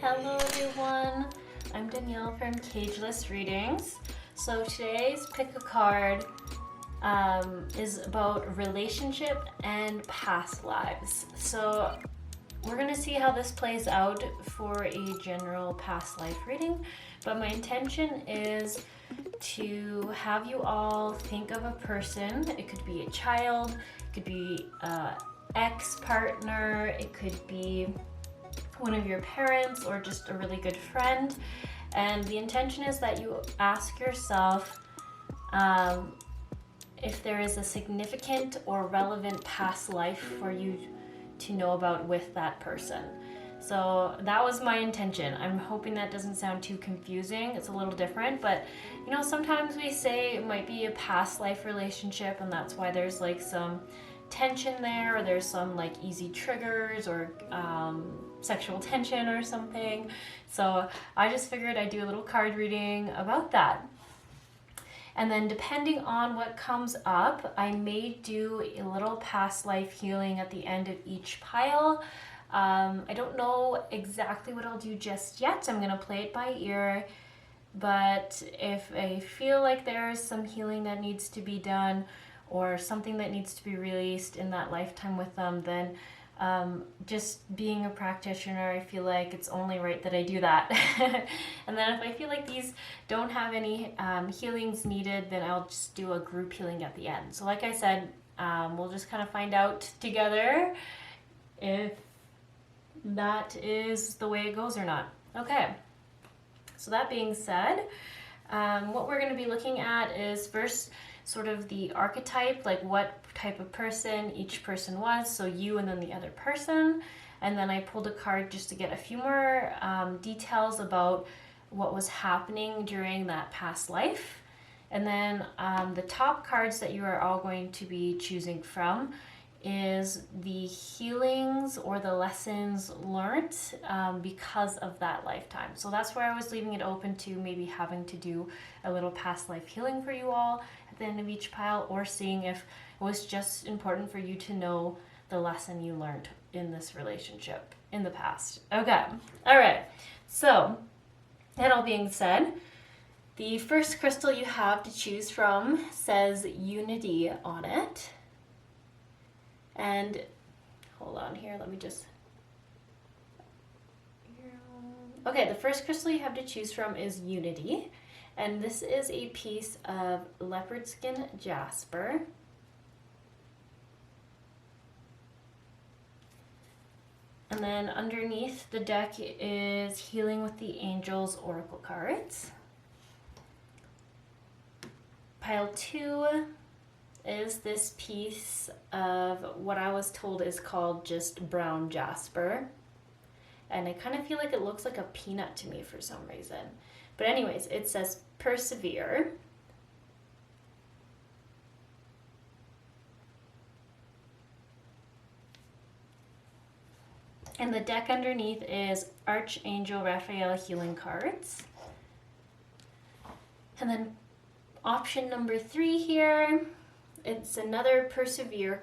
Hello everyone, I'm Danielle from Cageless Readings. So today's pick a card is about relationship and past lives. So we're going to see how this plays out for a general past life reading, but my intention is to have you all think of a person. It could be a child, it could be an ex-partner, it could be one of your parents, or just a really good friend. And the intention is that you ask yourself if there is a significant or relevant past life for you to know about with that person. So that was my intention. I'm hoping that doesn't sound too confusing. It's a little different, but you know, sometimes we say it might be a past life relationship, and that's why there's like some tension there, or there's some like easy triggers, or sexual tension or something. So I just figured I'd do a little card reading about that. And then depending on what comes up, I may do a little past life healing at the end of each pile. I don't know exactly what I'll do just yet. I'm gonna play it by ear, but if I feel like there's some healing that needs to be done, or something that needs to be released in that lifetime with them, then just being a practitioner, I feel like it's only right that I do that. And then if I feel like these don't have any healings needed, then I'll just do a group healing at the end. So like I said, we'll just kind of find out together if that is the way it goes or not. Okay, so that being said, what we're going to be looking at is first sort of the archetype, like what type of person each person was, so you and then the other person. And then I pulled a card just to get a few more details about what was happening during that past life. And then the top cards that you are all going to be choosing from is the healings or the lessons learned because of that lifetime. So that's where I was leaving it open to maybe having to do a little past life healing for you all at the end of each pile, or seeing if it was just important for you to know the lesson you learned in this relationship in the past. Okay, all right. So that all being said, the first crystal you have to choose from says Unity on it. And hold on here, let me just... Okay, the first crystal you have to choose from is Unity. And this is a piece of leopard skin Jasper. And then underneath the deck is Healing with the Angels Oracle cards. Pile 2 is this piece of what I was told is called just brown Jasper. And I kind of feel like it looks like a peanut to me for some reason. But anyways, it says Persevere. And the deck underneath is Archangel Raphael Healing cards. And then option number 3 here, it's another Persevere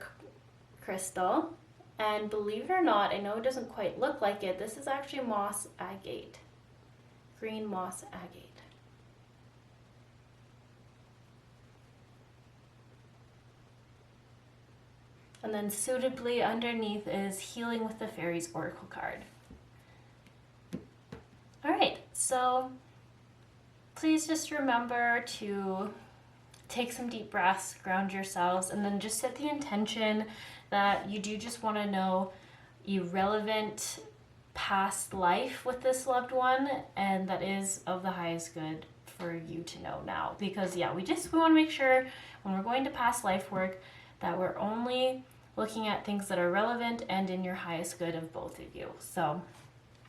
crystal. And believe it or not, I know it doesn't quite look like it, this is actually moss agate, green moss agate. And then suitably underneath is Healing with the Fairies Oracle card. All right, so please just remember to take some deep breaths, ground yourselves, and then just set the intention that you do just want to know a relevant past life with this loved one, and that is of the highest good for you to know now. Because yeah, we want to make sure when we're going to past life work that we're only looking at things that are relevant and in your highest good of both of you. So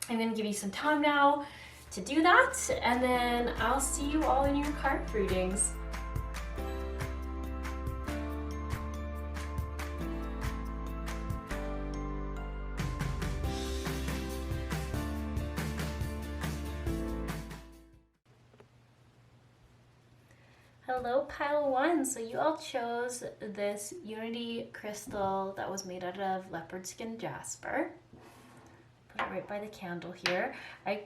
I'm going to give you some time now to do that, and then I'll see you all in your card readings. Hello, pile 1. So you all chose this Unity crystal that was made out of leopard skin Jasper. Put it right by the candle here. I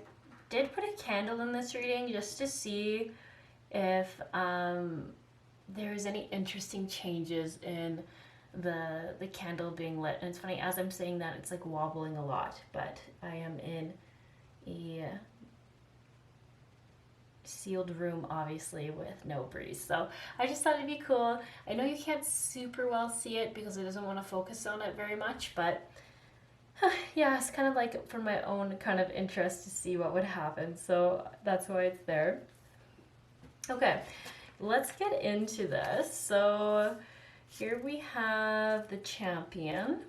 did put a candle in this reading just to see if there's any interesting changes in the candle being lit. And it's funny, as I'm saying that, it's like wobbling a lot, but I am in a sealed room, obviously, with no breeze. So I just thought it'd be cool. I know you can't super well see it because it doesn't want to focus on it very much, but yeah, it's kind of like for my own kind of interest to see what would happen. So that's why it's there. Okay, let's get into this. So here we have the Champion.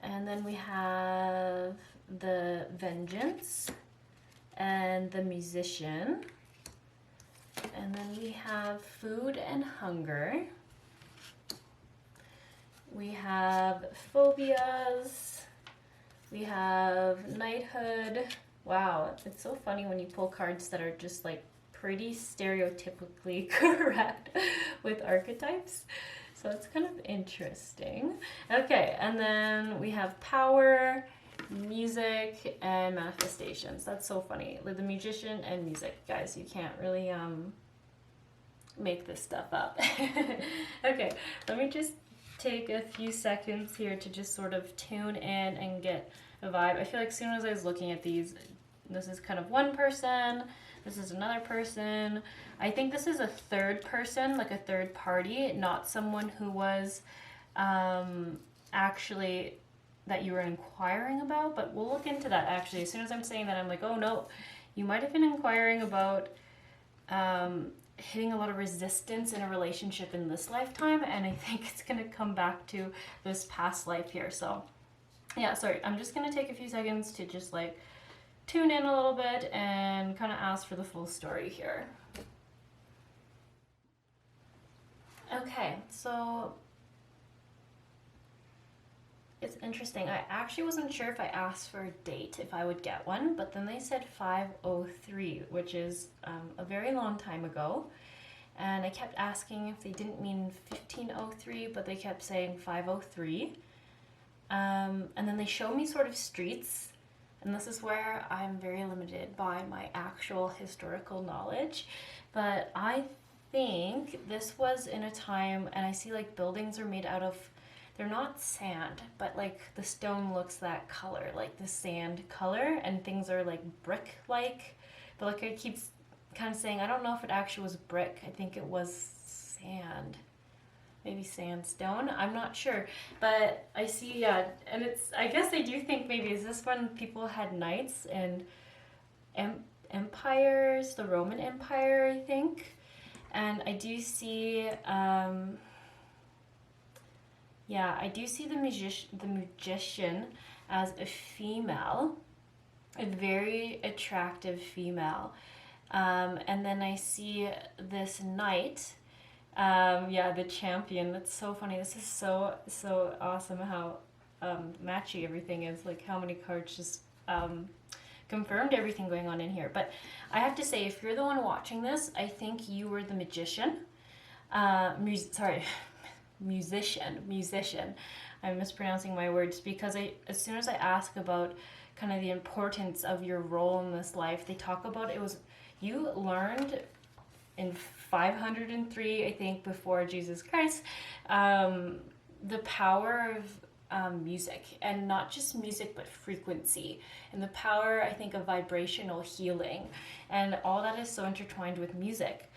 And then we have the Vengeance and the Musician. And then we have Food and Hunger. We have Phobias. We have Knighthood. Wow, it's so funny when you pull cards that are just like pretty stereotypically correct with archetypes. So it's kind of interesting. Okay, and then we have Power, Music, and Manifestations. That's so funny. With the Magician and Music, guys, you can't really make this stuff up. Okay, let me just take a few seconds here to just sort of tune in and get a vibe. I feel like as soon as I was looking at these, this is kind of one person, this is another person. I think this is a third person, like a third party, not someone who was actually that you were inquiring about, but we'll look into that actually. As soon as I'm saying that, I'm like, oh no, you might have been inquiring about hitting a lot of resistance in a relationship in this lifetime, and I think it's going to come back to this past life here. So yeah, sorry, I'm just going to take a few seconds to just like tune in a little bit and kind of ask for the full story here. Okay, so it's interesting. I actually wasn't sure if I asked for a date, if I would get one, but then they said 503, which is a very long time ago. And I kept asking if they didn't mean 1503, but they kept saying 503. And then they show me sort of streets, and this is where I'm very limited by my actual historical knowledge. But I think this was in a time, and I see like buildings are made out of, they're not sand, but like the stone looks that color, like the sand color, and things are like brick-like. But like I keep kind of saying, I don't know if it actually was brick. I think it was sand. Maybe sandstone. I'm not sure. But I see, yeah, and it's, I guess I do think maybe, is this when people had knights and empires, the Roman Empire, I think. And I do see, yeah, I do see the magician as a female, a very attractive female. And then I see this knight, yeah, the Champion. That's so funny. This is so awesome how matchy everything is, like how many cards just confirmed everything going on in here. But I have to say, if you're the one watching this, I think you were the magician. Musician. I'm mispronouncing my words because as soon as I ask about kind of the importance of your role in this life, they talk about it was, you learned in 503, I think, before Jesus Christ, the power of music, and not just music, but frequency, and the power, I think, of vibrational healing, and all that is so intertwined with music.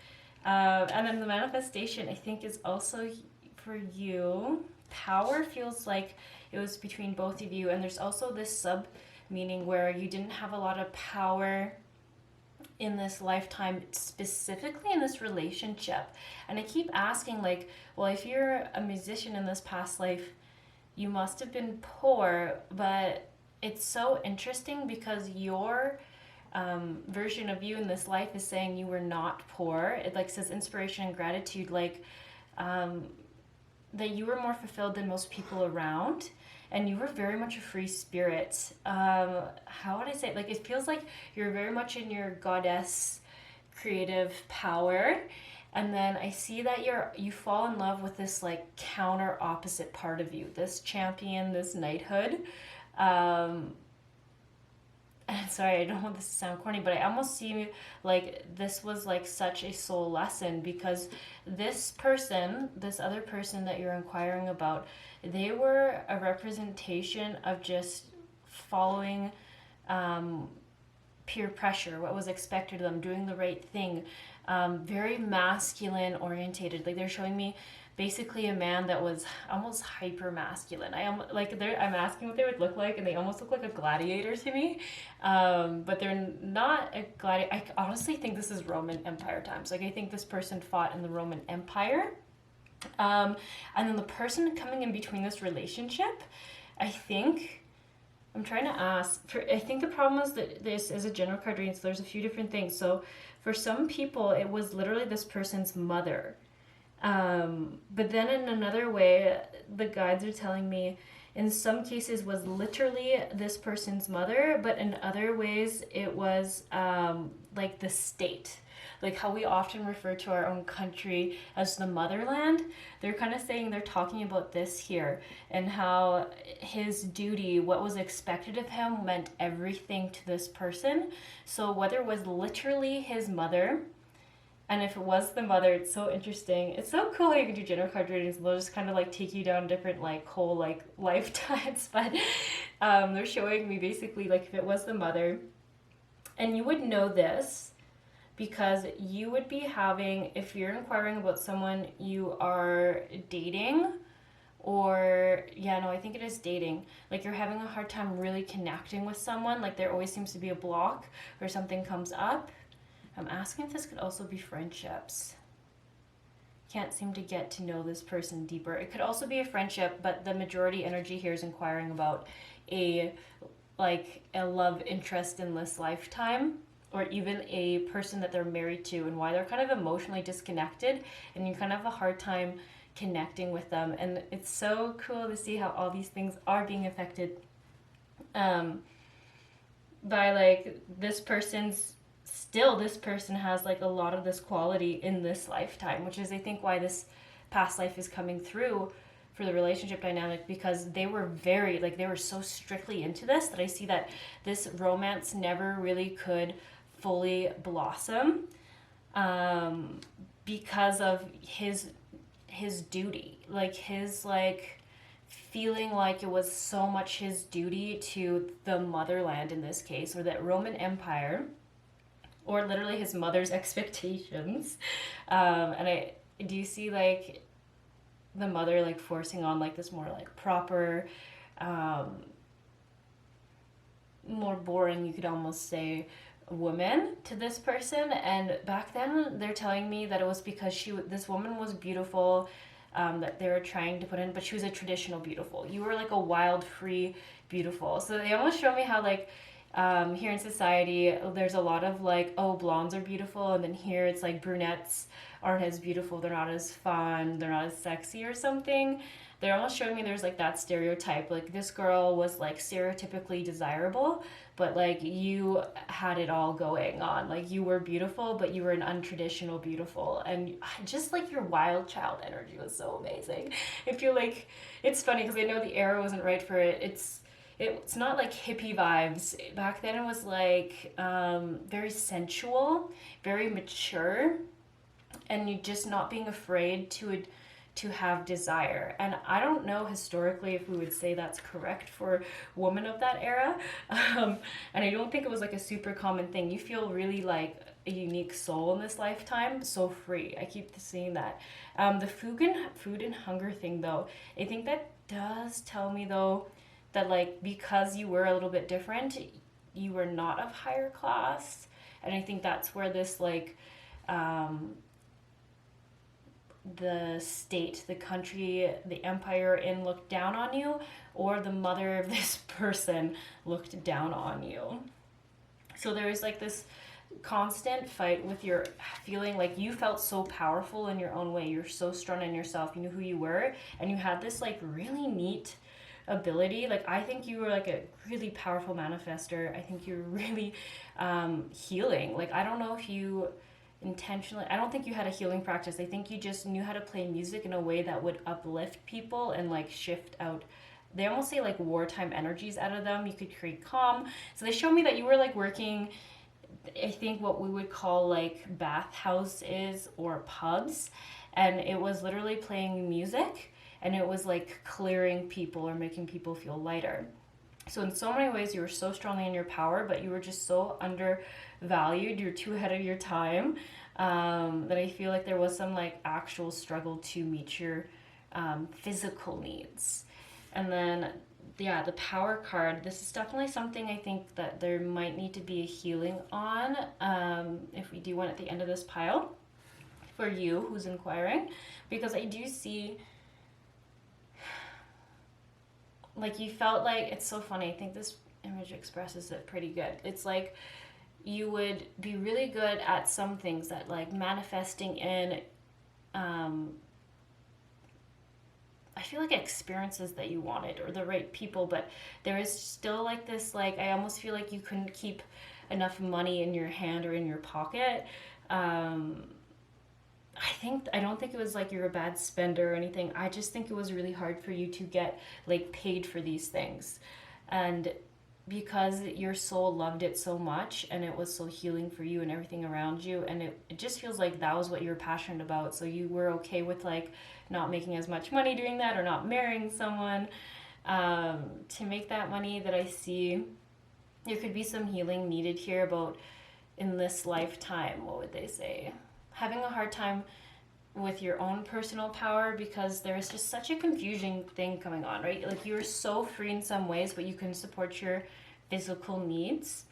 And then the manifestation, I think, is also for you. Power feels like it was between both of you, and there's also this sub meaning where you didn't have a lot of power in this lifetime, specifically in this relationship. And I keep asking, like, well, if you're a musician in this past life, you must have been poor. But it's so interesting because your version of you in this life is saying you were not poor. It like says inspiration and gratitude, like that you were more fulfilled than most people around, and you were very much a free spirit. How would I say it? Like, it feels like you're very much in your goddess creative power, and then I see that you fall in love with this like counter opposite part of you, this Champion, this knighthood. Um, and sorry, I don't want this to sound corny, but I almost see like this was like such a soul lesson, because this person, this other person that you're inquiring about, they were a representation of just following peer pressure, what was expected of them, doing the right thing, very masculine orientated. Like they're showing me basically a man that was almost hyper masculine. I'm asking what they would look like, and they almost look like a gladiator to me, but they're not a gladiator. I honestly think this is Roman Empire times. Like I think this person fought in the Roman Empire, and then the person coming in between this relationship, I think. I'm trying to ask. I think the problem is that this is a general card reading, so there's a few different things. So for some people, it was literally this person's mother. But then in another way, the guides are telling me in some cases was literally this person's mother, but in other ways it was like the state. Like how we often refer to our own country as the motherland. They're kind of saying, they're talking about this here, and how his duty, what was expected of him, meant everything to this person. So whether it was literally his mother, and if it was the mother, it's so interesting. It's so cool how you can do general card readings. They'll just kind of like take you down different like whole like lifetimes. But they're showing me basically like if it was the mother, and you would know this because you would be having, if you're inquiring about someone you are dating, or I think it is dating, like you're having a hard time really connecting with someone, like there always seems to be a block or something comes up. I'm asking if this could also be friendships. Can't seem to get to know this person deeper. It could also be a friendship, but the majority energy here is inquiring about a love interest in this lifetime, or even a person that they're married to, and why they're kind of emotionally disconnected, and you kind of have a hard time connecting with them. And it's so cool to see how all these things are being affected by like this person's, still this person has like a lot of this quality in this lifetime, which is I think why this past life is coming through for the relationship dynamic, because they were very like, they were so strictly into this that I see that this romance never really could fully blossom because of his duty, like his like feeling like it was so much his duty to the motherland in this case, or that Roman Empire, or literally his mother's expectations. And I do see like the mother like forcing on like this more like proper, more boring, you could almost say, woman to this person. And back then they're telling me that it was because this woman was beautiful, that they were trying to put in, but she was a traditional beautiful. You were like a wild, free, beautiful. So they almost show me how like here in society there's a lot of like, oh, blondes are beautiful, and then here it's like brunettes aren't as beautiful, they're not as fun, they're not as sexy or something. They're almost showing me there's like that stereotype, like this girl was like stereotypically desirable, but like you had it all going on, like you were beautiful, but you were an untraditional beautiful. And just like your wild child energy was so amazing. I feel like it's funny because I know the era wasn't right for it. It's not like hippie vibes. Back then it was like very sensual, very mature, and you just not being afraid to have desire. And I don't know historically if we would say that's correct for women of that era. And I don't think it was like a super common thing. You feel really like a unique soul in this lifetime, so free. I keep seeing that. The food and hunger thing though, I think that does tell me though that like because you were a little bit different, you were not of higher class. And I think that's where this like the state, the country, the empire in looked down on you, or the mother of this person looked down on you. So there was like this constant fight with your feeling like you felt so powerful in your own way. You're so strong in yourself. You knew who you were, and you had this like really neat ability. Like I think you were like a really powerful manifester. I think you're really healing. Like I don't know if you intentionally, I don't think you had a healing practice. I think you just knew how to play music in a way that would uplift people and like shift out they almost say like wartime energies out of them. You could create calm. So they show me that you were like working, I think what we would call like bathhouses or pubs, and it was literally playing music, and it was like clearing people or making people feel lighter. So in so many ways, you were so strongly in your power, but you were just so undervalued. You're too ahead of your time, that I feel like there was some like actual struggle to meet your physical needs. And then, yeah, the power card. This is definitely something I think that there might need to be a healing on, if we do one at the end of this pile for you who's inquiring, because I do see like you felt like, it's so funny, I think this image expresses it pretty good. It's like you would be really good at some things, that like manifesting in I feel like experiences that you wanted or the right people, but there is still like this, like I almost feel like you couldn't keep enough money in your hand or in your pocket. I don't think it was like you're a bad spender or anything. I just think it was really hard for you to get like paid for these things. And because your soul loved it so much and it was so healing for you and everything around you, and it just feels like that was what you were passionate about. So you were okay with like not making as much money doing that or not marrying someone to make that money. That I see there could be some healing needed here about in this lifetime. What would they say? Having a hard time with your own personal power, because there is just such a confusing thing going on, right? Like you're so free in some ways, but you can support your physical needs.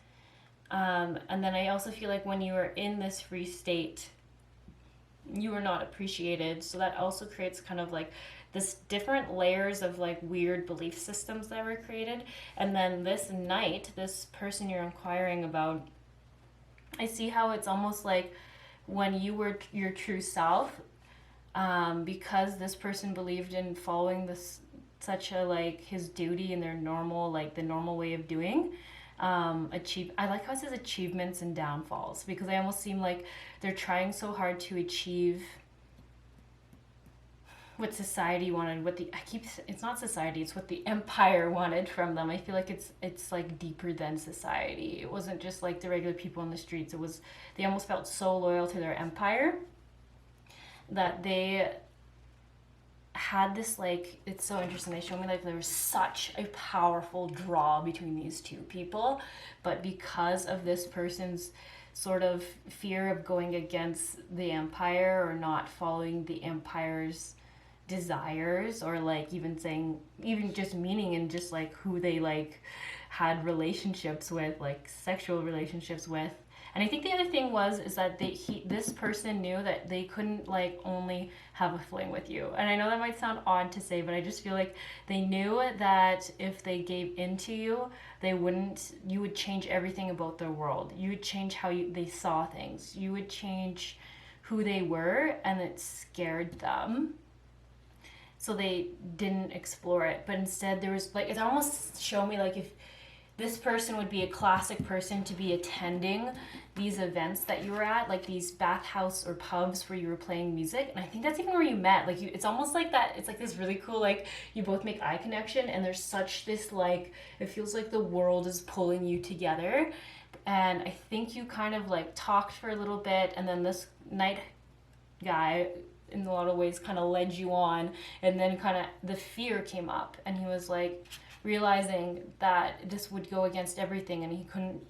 And then I also feel like when you are in this free state, you are not appreciated. So that also creates kind of like this different layers of like weird belief systems that were created. And then this night, this person you're inquiring about, I see how it's almost like when you were your true self, because this person believed in following this such a like his duty and their normal, like the normal way of doing, I like how it says achievements and downfalls, because they almost seem like they're trying so hard to achieve what society wanted, it's not society, it's what the empire wanted from them. I feel like it's like deeper than society. It wasn't just like the regular people in the streets. It was, they almost felt so loyal to their empire that they had this, like, it's so interesting. They showed me like there was such a powerful draw between these two people, but because of this person's sort of fear of going against the empire or not following the empire's desires, or like even saying, even just meaning and just like who they like had relationships with, like sexual relationships with. And I think the other thing is that this person knew that they couldn't like only have a fling with you. And I know that might sound odd to say, but I just feel like they knew that if they gave into you, you would change everything about their world. You would change how they saw things. You would change who they were, and it scared them. So they didn't explore it, but instead there was like, it almost showed me like if this person would be a classic person to be attending these events that you were at, like these bathhouse or pubs where you were playing music. And I think that's even where you met. Like it's almost like that. It's like this really cool, like you both make eye connection, and there's such this like, it feels like the world is pulling you together. And I think you kind of like talked for a little bit, and then this night guy in a lot of ways kind of led you on, and then kind of the fear came up, and he was like realizing that this would go against everything, and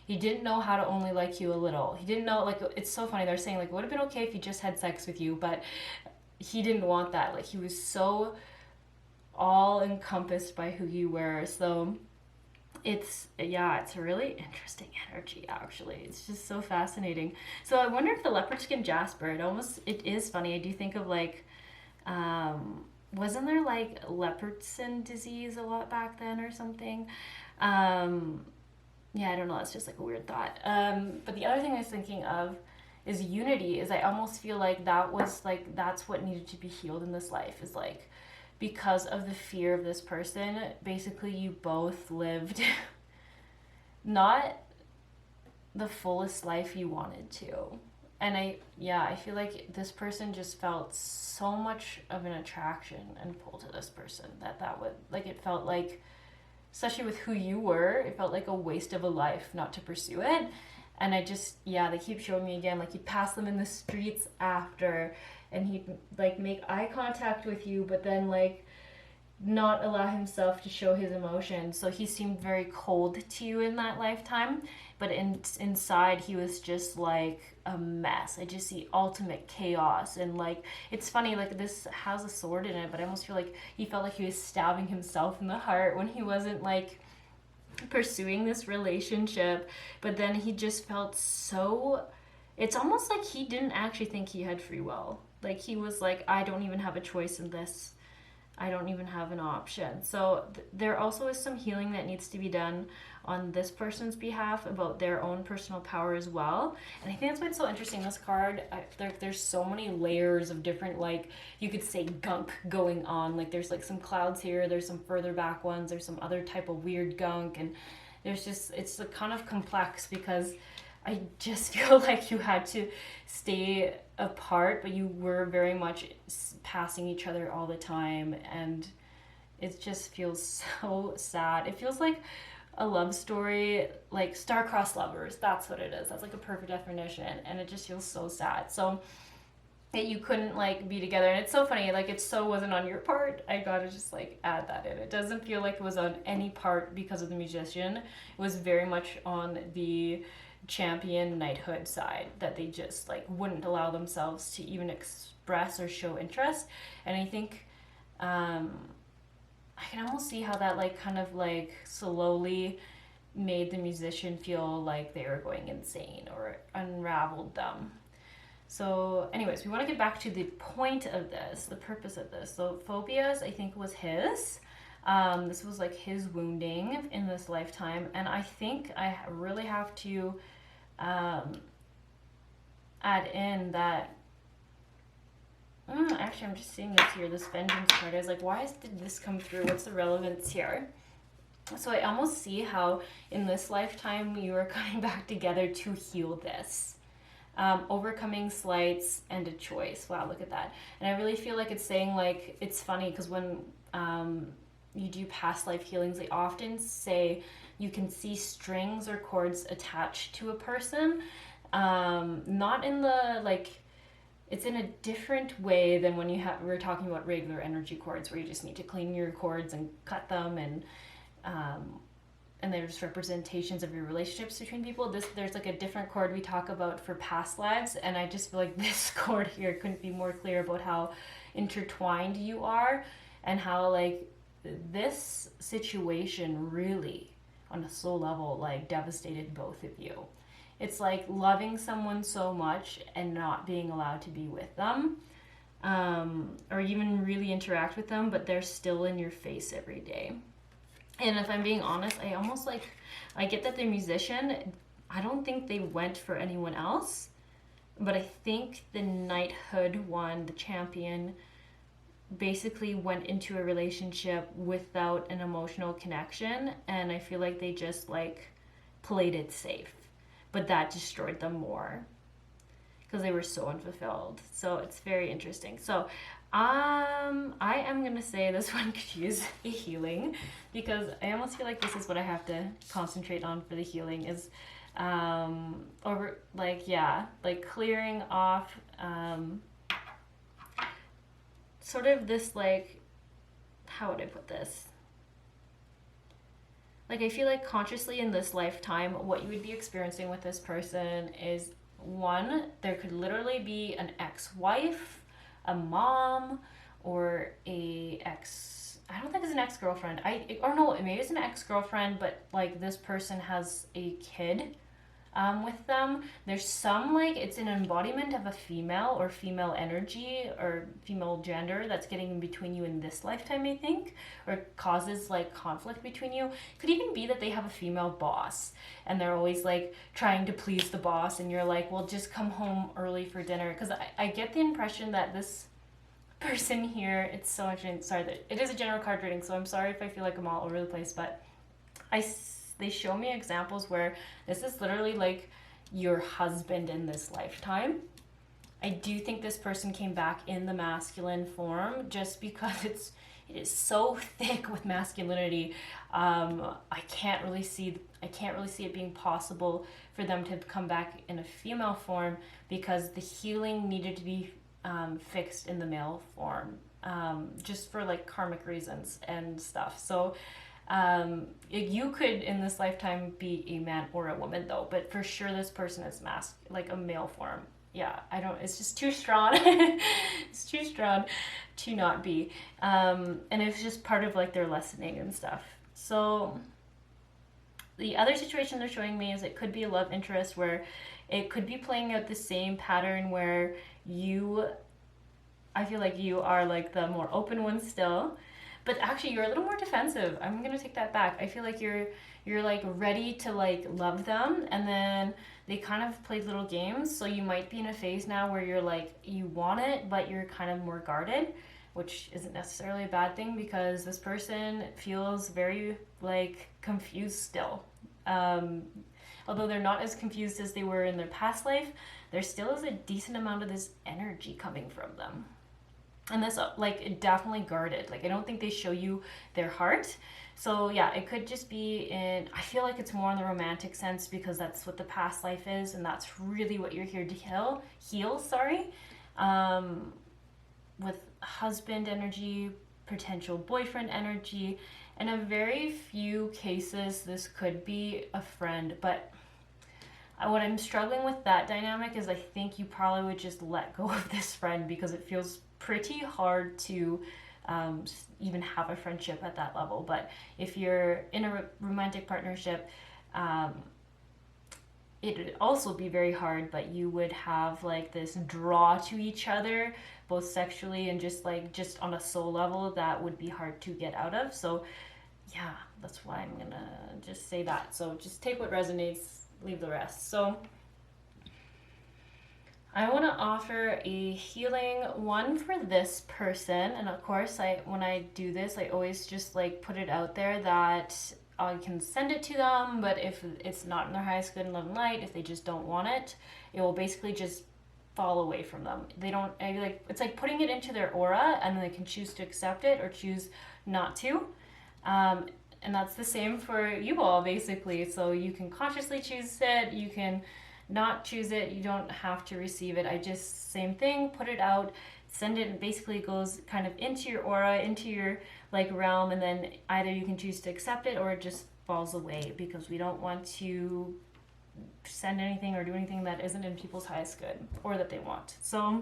he didn't know how to only like you a little. He didn't know, like, it's so funny, they're saying like it would have been okay if he just had sex with you, but he didn't want that. Like he was so all encompassed by who you were. So it's a really interesting energy, actually. It's just so fascinating. So I wonder if the leopard skin Jasper, it is funny. I do think of like, wasn't there like leopardson disease a lot back then or something? Yeah, I don't know. It's just like a weird thought. But the other thing I was thinking of is unity. Is I almost feel like that's what needed to be healed in this life. Is like, because of the fear of this person, basically you both lived not the fullest life you wanted to. And I feel like this person just felt so much of an attraction and pull to this person that would, like, it felt like, especially with who you were, it felt like a waste of a life not to pursue it. And I just, they keep showing me again, like, he'd pass them in the streets after, and he'd, like, make eye contact with you, but then, like, not allow himself to show his emotions. So he seemed very cold to you in that lifetime, but inside he was just like a mess. I just see ultimate chaos. And like, it's funny, like, this has a sword in it, but I almost feel like he felt like he was stabbing himself in the heart when he wasn't like pursuing this relationship. But then he just felt so, it's almost like he didn't actually think he had free will. Like, he was like, I don't even have a choice in this. I don't even have an option. So there also is some healing that needs to be done on this person's behalf about their own personal power as well. And I think that's why it's so interesting. This card, there's so many layers of different, like, you could say gunk going on. Like, there's like some clouds here, there's some further back ones, there's some other type of weird gunk, and there's just, it's kind of complex because I just feel like you had to stay apart, but you were very much passing each other all the time, and it just feels so sad. It feels like a love story, like star-crossed lovers. That's what it is. That's like a perfect definition, and it just feels so sad. So that you couldn't like be together, and it's so funny. Like, it so wasn't on your part. I gotta just like add that in. It doesn't feel like it was on any part because of the musician. It was very much on the champion knighthood side that they just like wouldn't allow themselves to even express or show interest. And I think I can almost see how that like kind of like slowly made the musician feel like they were going insane or unraveled them. So anyways, we want to get back to the point of this, the purpose of this. So phobias, I think, was his. This was like his wounding in this lifetime, and I think I really have to add in that. Actually, I'm just seeing this here, this vengeance card. I was like, why did this come through? What's the relevance here? So I almost see how in this lifetime you are coming back together to heal this. Overcoming slights and a choice. Wow, look at that. And I really feel like it's saying, like, it's funny because when you do past life healings, they often say you can see strings or cords attached to a person. Not in the, like, it's in a different way than when we're talking about regular energy cords where you just need to clean your cords and cut them, and there's representations of your relationships between people. There's like a different cord we talk about for past lives, and I just feel like this cord here couldn't be more clear about how intertwined you are, and how like this situation really on a soul level like devastated both of you. It's like loving someone so much and not being allowed to be with them, or even really interact with them, but they're still in your face every day. And if I'm being honest, I almost like, I get that they're a musician. I don't think they went for anyone else, but I think the knighthood one, the champion, basically went into a relationship without an emotional connection, and I feel like they just like played it safe, but that destroyed them more because they were so unfulfilled. So it's very interesting. So I am gonna say this one could use a healing, because I almost feel like this is what I have to concentrate on for the healing is over like clearing off sort of this, like, how would I put this? Like, I feel like consciously in this lifetime, what you would be experiencing with this person is, one, there could literally be an ex-wife, a mom, or I don't think it's an ex-girlfriend. Or no, maybe it's an ex-girlfriend, but like this person has a kid with them. There's some, like, it's an embodiment of a female or female energy or female gender that's getting in between you in this lifetime, I think, or causes like conflict between you. Could even be that they have a female boss and they're always like trying to please the boss, and you're like, well, just come home early for dinner. Because I get the impression that this person here, it's so much, sorry, that it is a general card reading, so I'm sorry if I feel like I'm all over the place, but they show me examples where this is literally like your husband in this lifetime, I do think this person came back in the masculine form just because it is so thick with masculinity. I can't really see it being possible for them to come back in a female form because the healing needed to be fixed in the male form, just for like karmic reasons and stuff. So you could in this lifetime be a man or a woman though, but for sure this person is like a male form. Yeah, it's just too strong. It's too strong to not be. And it's just part of like their lessening and stuff. So the other situation they're showing me is it could be a love interest where it could be playing out the same pattern where I feel like you are like the more open one still, but actually you're a little more defensive. I'm gonna take that back. I feel like you're like ready to like love them, and then they kind of play little games. So you might be in a phase now where you're like you want it, but you're kind of more guarded, which isn't necessarily a bad thing because this person feels very like confused still. Although they're not as confused as they were in their past life, there still is a decent amount of this energy coming from them. And this like definitely guarded. Like I don't think they show you their heart. So yeah, it could just be I feel like it's more in the romantic sense because that's what the past life is, and that's really what you're here to heal, with husband energy, potential boyfriend energy. In a very few cases, this could be a friend, but what I'm struggling with that dynamic is I think you probably would just let go of this friend because it feels pretty hard to even have a friendship at that level. But if you're in a romantic partnership, it would also be very hard, but you would have like this draw to each other, both sexually and just on a soul level that would be hard to get out of. So yeah, that's why I'm gonna just say that. So just take what resonates, leave the rest. So I want to offer a healing one for this person, and of course when I do this I always just like put it out there that I can send it to them, but if it's not in their highest good and love and light, if they just don't want it, it will basically just fall away from them. It's like putting it into their aura, and then they can choose to accept it or choose not to. And that's the same for you all basically. So you can consciously choose it, you can not choose it, you don't have to receive it. I just, same thing, put it out, send it, and basically it goes kind of into your aura, into your like realm, and then either you can choose to accept it or it just falls away, because we don't want to send anything or do anything that isn't in people's highest good or that they want. So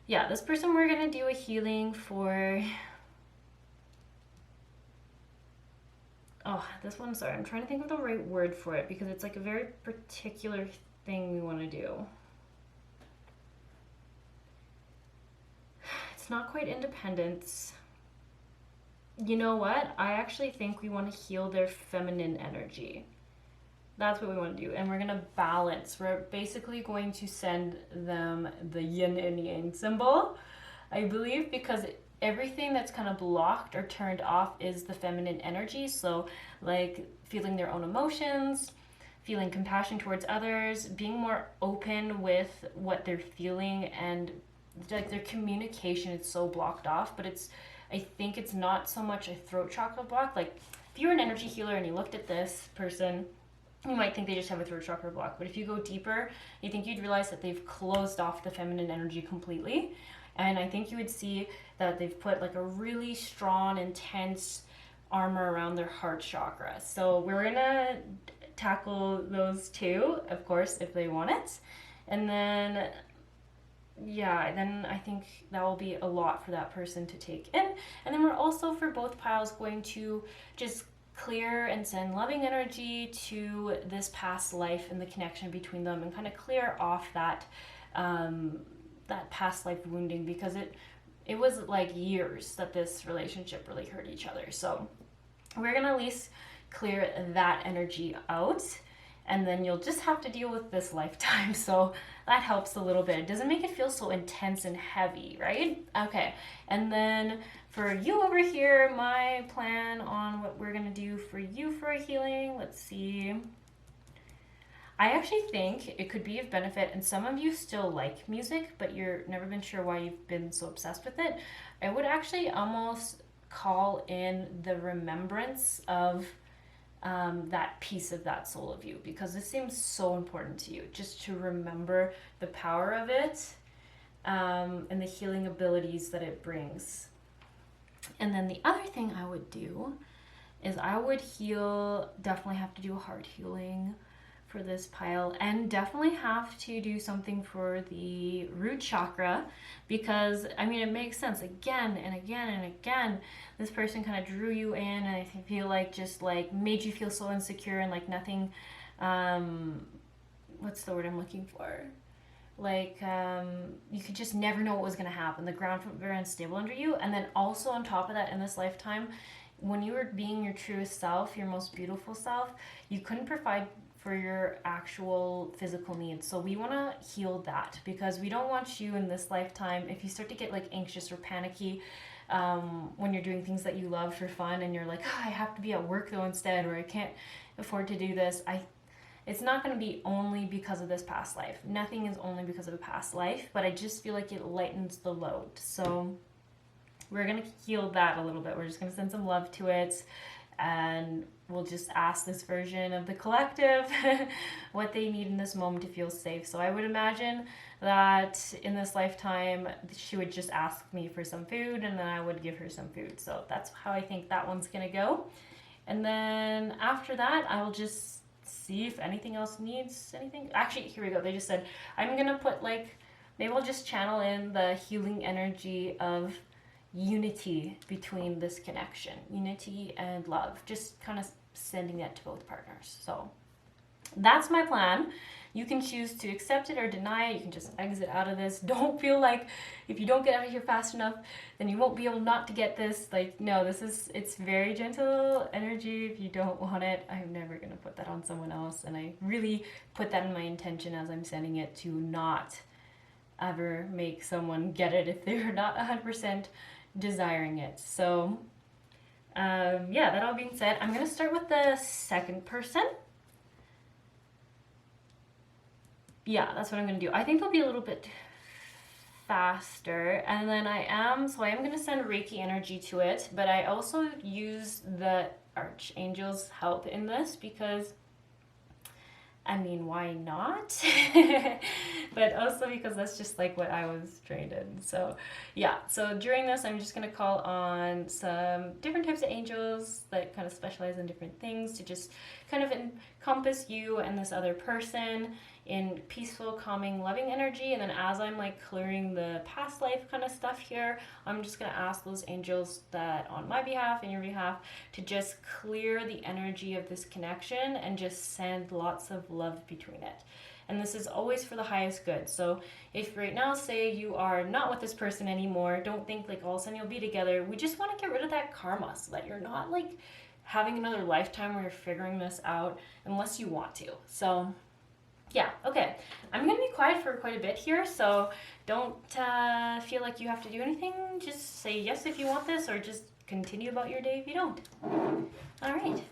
yeah, this person we're gonna do a healing for. Oh, this one, sorry, I'm trying to think of the right word for it because it's like a very particular thing we want to do. It's not quite independence. You know what? I actually think we want to heal their feminine energy. That's what we want to do. And we're going to balance. We're basically going to send them the yin and yang symbol, I believe, because everything that's kind of blocked or turned off is the feminine energy. So like feeling their own emotions, feeling compassion towards others, being more open with what they're feeling, and like their communication is so blocked off. But I think it's not so much a throat chakra block. Like if you're an energy healer and you looked at this person, you might think they just have a throat chakra block. But if you go deeper, I think you'd realize that they've closed off the feminine energy completely. And I think you would see that they've put like a really strong, intense armor around their heart chakra. So we're gonna tackle those two, of course, if they want it. And then, yeah, then I think that will be a lot for that person to take in. And then we're also, for both piles, going to just clear and send loving energy to this past life and the connection between them, and kind of clear off that that past life wounding, because it was like years that this relationship really hurt each other. So we're gonna at least clear that energy out, and then you'll just have to deal with this lifetime. So that helps a little bit. It doesn't make it feel so intense and heavy, right? Okay, and then for you over here, my plan on what we're gonna do for you for a healing, let's see. I actually think it could be of benefit, and some of you still like music, but you're never been sure why you've been so obsessed with it. I would actually almost call in the remembrance of that piece of that soul of you, because this seems so important to you, just to remember the power of it, and the healing abilities that it brings. And then the other thing I would do is I would heal, definitely have to do a heart healing for this pile, and definitely have to do something for the root chakra, because I mean, it makes sense. Again and again and again, this person kind of drew you in, and I feel like just like made you feel so insecure, and like nothing, what's the word I'm looking for, like you could just never know what was going to happen. The ground felt very unstable under you. And then also on top of that, in this lifetime, when you were being your truest self, your most beautiful self, you couldn't provide for your actual physical needs. So we want to heal that, because we don't want you in this lifetime, if you start to get like anxious or panicky when you're doing things that you love for fun, and you're like, oh, I have to be at work though instead, or I can't afford to do this. It's not going to be only because of this past life. Nothing is only because of a past life, but I just feel like it lightens the load. So we're going to heal that a little bit. We're just going to send some love to it, and we'll just ask this version of the collective what they need in this moment to feel safe. So I would imagine that in this lifetime, she would just ask me for some food, and then I would give her some food. So that's how I think that one's going to go. And then after that, I will just see if anything else needs anything. Actually, here we go. They just said, I'm going to put like, maybe we'll just channel in the healing energy of unity between this connection, unity and love, just kind of sending that to both partners. So that's my plan. You can choose to accept it or deny it. You can just exit out of this. Don't feel like if you don't get out of here fast enough, then you won't be able not to get this. Like, no, it's very gentle energy. If you don't want it, I'm never going to put that on someone else. And I really put that in my intention as I'm sending it, to not ever make someone get it if they're not 100% desiring it. So, yeah, that all being said, I'm going to start with the second person. Yeah, that's what I'm going to do. I think they'll be a little bit faster. And then I am going to send Reiki energy to it, but I also use the Archangel's help in this, because I mean, why not? But also because that's just like what I was trained in. So yeah, so during this, I'm just going to call on some different types of angels that kind of specialize in different things, to just kind of encompass you and this other person in peaceful, calming, loving energy. And then as I'm like clearing the past life kind of stuff here, I'm just going to ask those angels that on my behalf and your behalf to just clear the energy of this connection and just send lots of love between it. And this is always for the highest good. So if right now, say you are not with this person anymore, don't think like all of a sudden you'll be together. We just want to get rid of that karma, so that you're not like having another lifetime where you're figuring this out unless you want to. So yeah, okay. I'm going to be quiet for quite a bit here, so don't feel like you have to do anything. Just say yes if you want this, or just continue about your day if you don't. All right.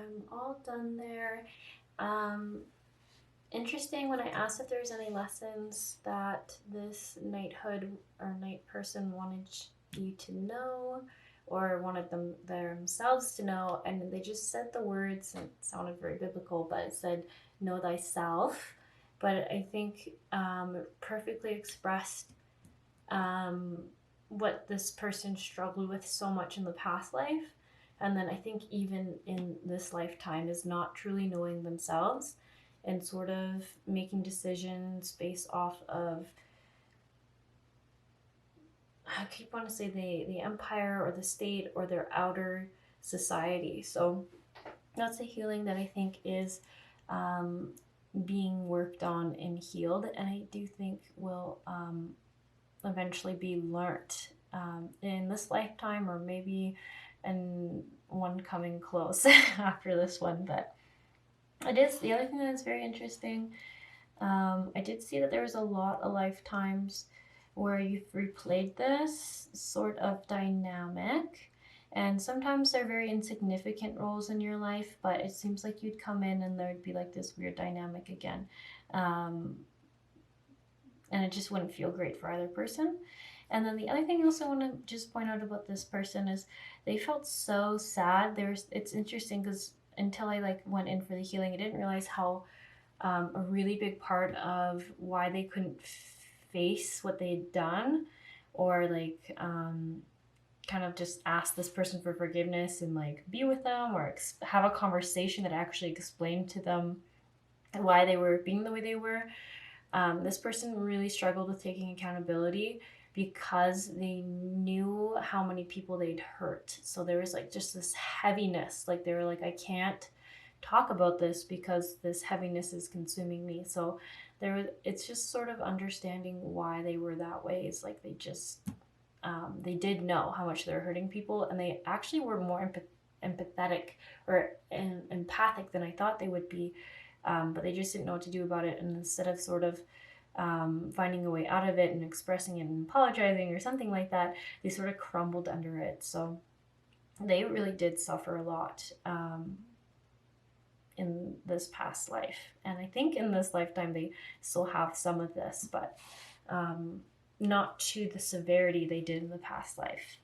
I'm all done there. Interesting, when I asked if there's any lessons that this knighthood or knight person wanted you to know or wanted them themselves to know, and they just said the words, and it sounded very biblical, but it said, know thyself. But I think perfectly expressed what this person struggled with so much in the past life. And then I think even in this lifetime is not truly knowing themselves and sort of making decisions based off of, I keep wanting to say the empire or the state or their outer society. So that's a healing that I think is being worked on and healed, and I do think will eventually be learnt in this lifetime, or maybe in one coming close after this one. But it is the other thing that is very interesting. I did see that there was a lot of lifetimes where you've replayed this sort of dynamic, and sometimes they're very insignificant roles in your life, but it seems like you'd come in and there'd be like this weird dynamic again, and it just wouldn't feel great for either person. And then the other thing I also want to just point out about this person is they felt so sad. It's interesting because until I like went in for the healing, I didn't realize how a really big part of why they couldn't face what they'd done, or like kind of just ask this person for forgiveness and like be with them, or have a conversation that actually explained to them why they were being the way they were. This person really struggled with taking accountability because they knew how many people they'd hurt. So there was like just this heaviness. Like they were like, I can't talk about this because this heaviness is consuming me. So it's just sort of understanding why they were that way. It's like they just they did know how much they were hurting people, and they actually were more empathetic or empathic than I thought they would be. But they just didn't know what to do about it, and instead of sort of finding a way out of it and expressing it and apologizing or something like that, they sort of crumbled under it. So they really did suffer a lot in this past life, and I think in this lifetime they still have some of this, but not to the severity they did in the past life.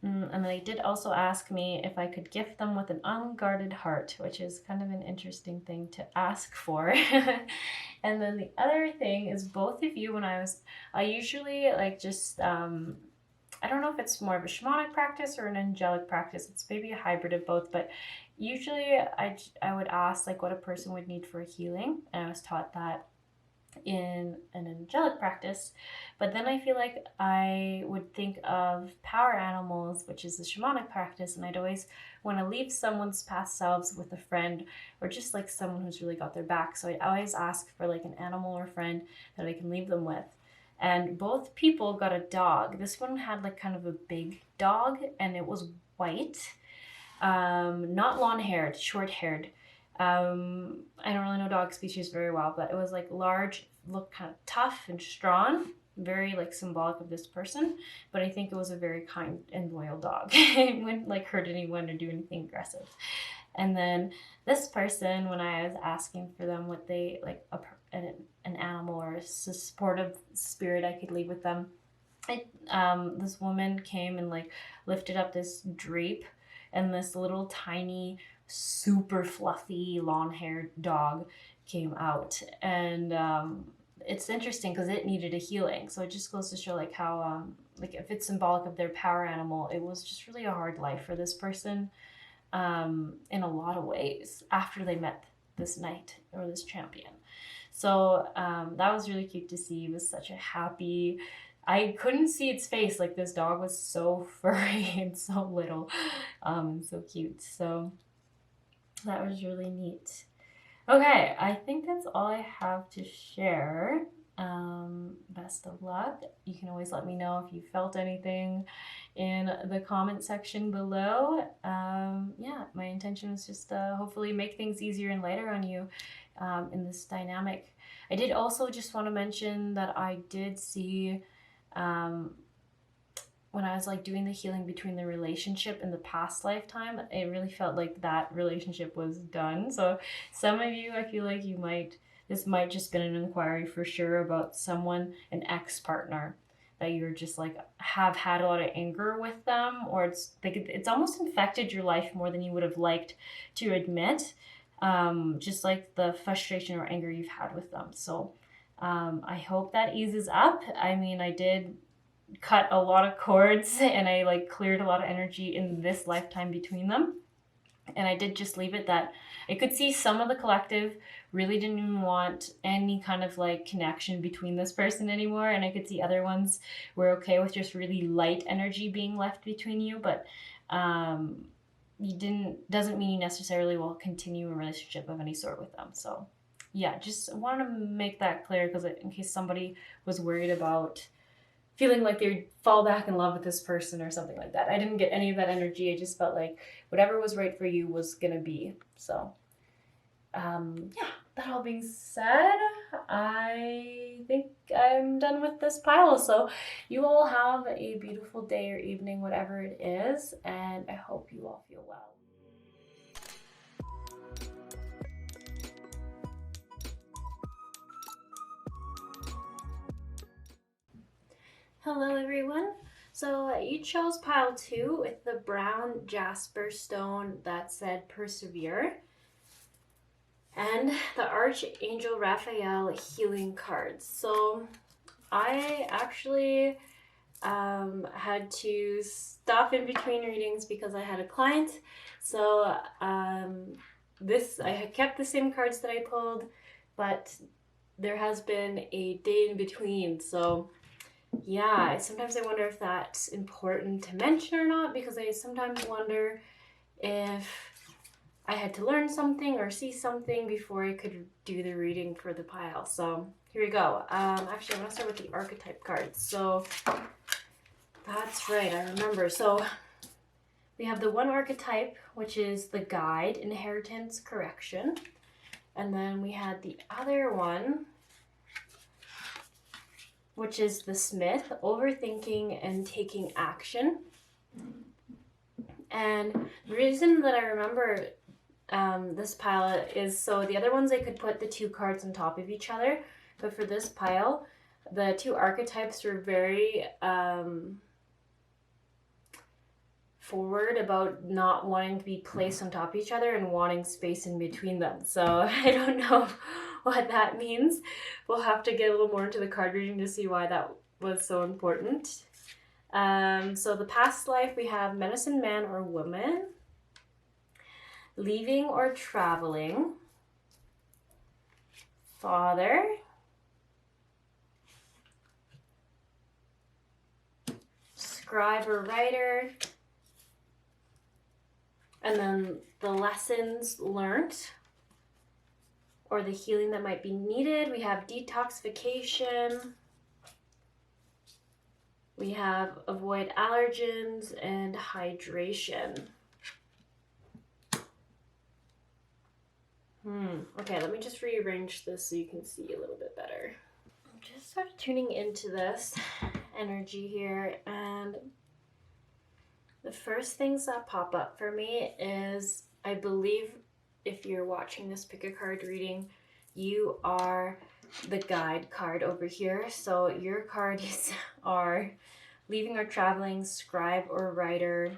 And they did also ask me if I could gift them with an unguarded heart, which is kind of an interesting thing to ask for. And then the other thing is, both of you, I usually like just, I don't know if it's more of a shamanic practice or an angelic practice. It's maybe a hybrid of both, but usually I would ask like what a person would need for a healing. And I was taught that in an angelic practice, but then I feel like I would think of power animals, which is the shamanic practice, and I'd always want to leave someone's past selves with a friend, or just like someone who's really got their back. So I always ask for like an animal or friend that I can leave them with. And both people got a dog. This one had like kind of a big dog, and it was white, not long-haired, short-haired. I don't really know dog species very well, but it was like large, looked kind of tough and strong, very like symbolic of this person. But I think it was a very kind and loyal dog. It wouldn't like hurt anyone or do anything aggressive. And then this person, when I was asking for them what they like, an animal or a supportive spirit I could leave with them, this woman came and like lifted up this drape, and this little tiny, super fluffy, long-haired dog came out. And it's interesting because it needed a healing. So it just goes to show like how like if it's symbolic of their power animal, it was just really a hard life for this person in a lot of ways after they met this knight or this champion. So that was really cute to see. It was such a happy, I couldn't see its face. Like this dog was so furry and so little, and so cute. So that was really neat. Okay, I think that's all I have to share. Best of luck. You can always let me know if you felt anything in the comment section below. Yeah, my intention was just hopefully make things easier and lighter on you in this dynamic. I did also just want to mention that I did see when I was like doing the healing between the relationship and the past lifetime, it really felt like that relationship was done. So some of you, I feel like this might just been an inquiry for sure about someone, an ex-partner, that you're just like have had a lot of anger with them, or it's like it's almost infected your life more than you would have liked to admit. Just like the frustration or anger you've had with them. So I hope that eases up. I mean, I did cut a lot of cords and I like cleared a lot of energy in this lifetime between them. And I did just leave it that I could see some of the collective really didn't even want any kind of like connection between this person anymore. And I could see other ones were okay with just really light energy being left between you. But doesn't mean you necessarily will continue a relationship of any sort with them. So yeah, just want to make that clear because in case somebody was worried about feeling like they'd fall back in love with this person or something like that. I didn't get any of that energy. I just felt like whatever was right for you was gonna be. So yeah, that all being said, I think I'm done with this pile. So you all have a beautiful day or evening, whatever it is, and I hope you all feel well. Hello everyone. So you chose pile 2 with the brown Jasper stone that said Persevere and the Archangel Raphael healing cards. So I actually had to stop in between readings because I had a client. So I had kept the same cards that I pulled, but there has been a day in between. So yeah, sometimes I wonder if that's important to mention or not, because I sometimes wonder if I had to learn something or see something before I could do the reading for the pile. So here we go. Actually, I'm going to start with the archetype cards. So that's right, I remember. So we have the one archetype, which is the guide, inheritance, correction. And then we had the other one, which is the Smith, overthinking and taking action. And the reason that I remember this pile is so the other ones I could put the 2 cards on top of each other, but for this pile, the 2 archetypes were very forward about not wanting to be placed on top of each other and wanting space in between them. So I don't know what that means. We'll have to get a little more into the card reading to see why that was so important. So the past life, we have medicine man or woman, leaving or traveling, father, scribe or writer, and then the lessons learned or the healing that might be needed. We have detoxification. We have avoid allergens and hydration. Okay, let me just rearrange this so you can see a little bit better. I'm just sort of tuning into this energy here, and the first things that pop up for me is, I believe if you're watching this pick a card reading, you are the guide card over here. So your cards are leaving or traveling, scribe or writer.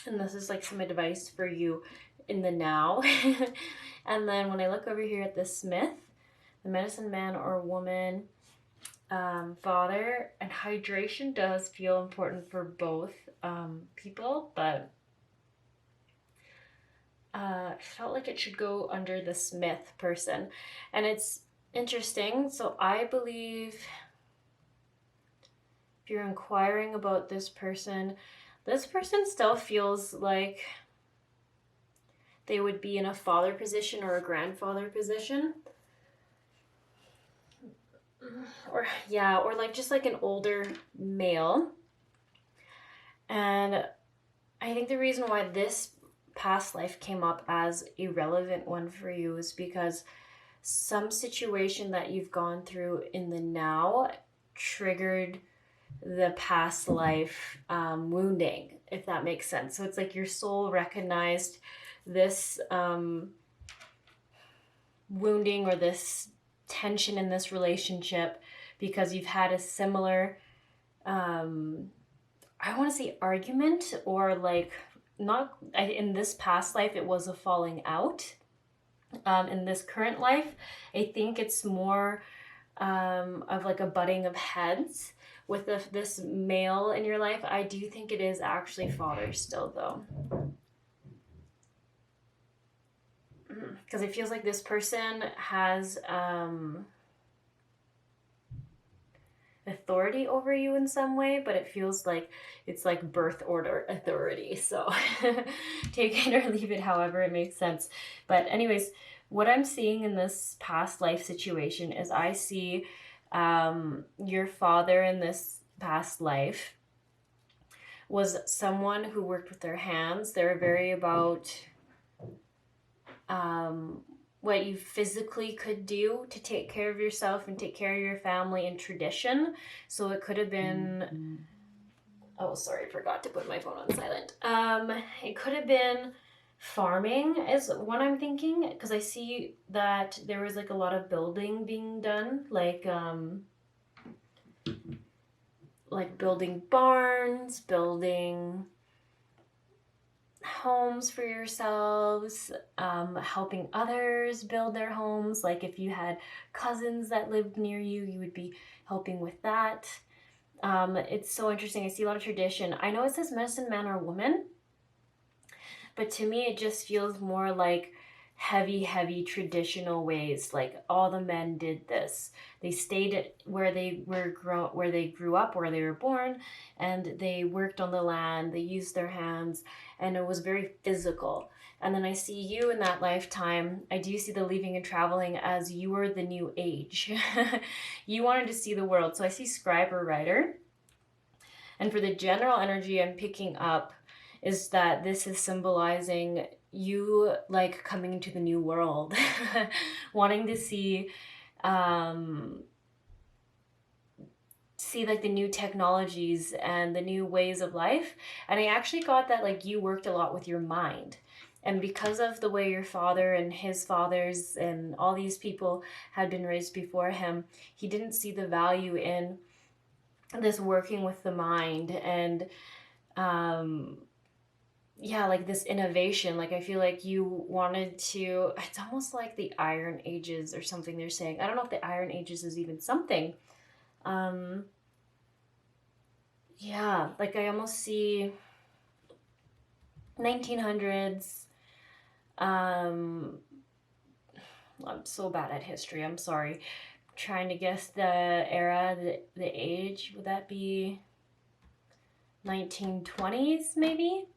And this is like some advice for you in the now. And then when I look over here at the Smith, the medicine man or woman, father, and hydration does feel important for both people, but I felt like it should go under the Smith person. And it's interesting. So I believe if you're inquiring about this person still feels like they would be in a father position or a grandfather position. Or like just like an older male. And I think the reason why this past life came up as a relevant one for you is because some situation that you've gone through in the now triggered the past life wounding, if that makes sense. So it's like your soul recognized this wounding or this tension in this relationship because you've had a similar I want to say argument, or like, not in this past life it was a falling out. In this current life I think it's more of like a butting of heads with this male in your life. I do think it is actually father still though, because it feels like this person has authority over you in some way, but it feels like it's like birth order authority. So take it or leave it however it makes sense. But anyways, what I'm seeing in this past life situation is I see your father in this past life was someone who worked with their hands. They were very about what you physically could do to take care of yourself and take care of your family and tradition. So it could have been, oh, sorry, I forgot to put my phone on silent. It could have been farming is what I'm thinking, because I see that there was like a lot of building being done, like building barns, building homes for yourselves, helping others build their homes. Like if you had cousins that lived near you, you would be helping with that. It's so interesting. I see a lot of tradition. I know it says medicine man or woman, but to me it just feels more like heavy traditional ways. Like all the men did this. They stayed where they grew up, where they were born, and they worked on the land. They used their hands, and it was very physical. And then I see you in that lifetime. I do see the leaving and traveling as you were the new age. You wanted to see the world. So I see scribe or writer. And for the general energy I'm picking up is that this is symbolizing you like coming into the new world, wanting to see like the new technologies and the new ways of life. And I actually got that like you worked a lot with your mind. And because of the way your father and his fathers and all these people had been raised before him, he didn't see the value in this working with the mind and yeah, like this innovation. Like I feel like you wanted to, it's almost like the Iron Ages or something they're saying. I don't know if the Iron Ages is even something. Yeah, like I almost see 1900s. I'm so bad at history, I'm sorry. Trying to guess the era, the age. Would that be 1920s maybe?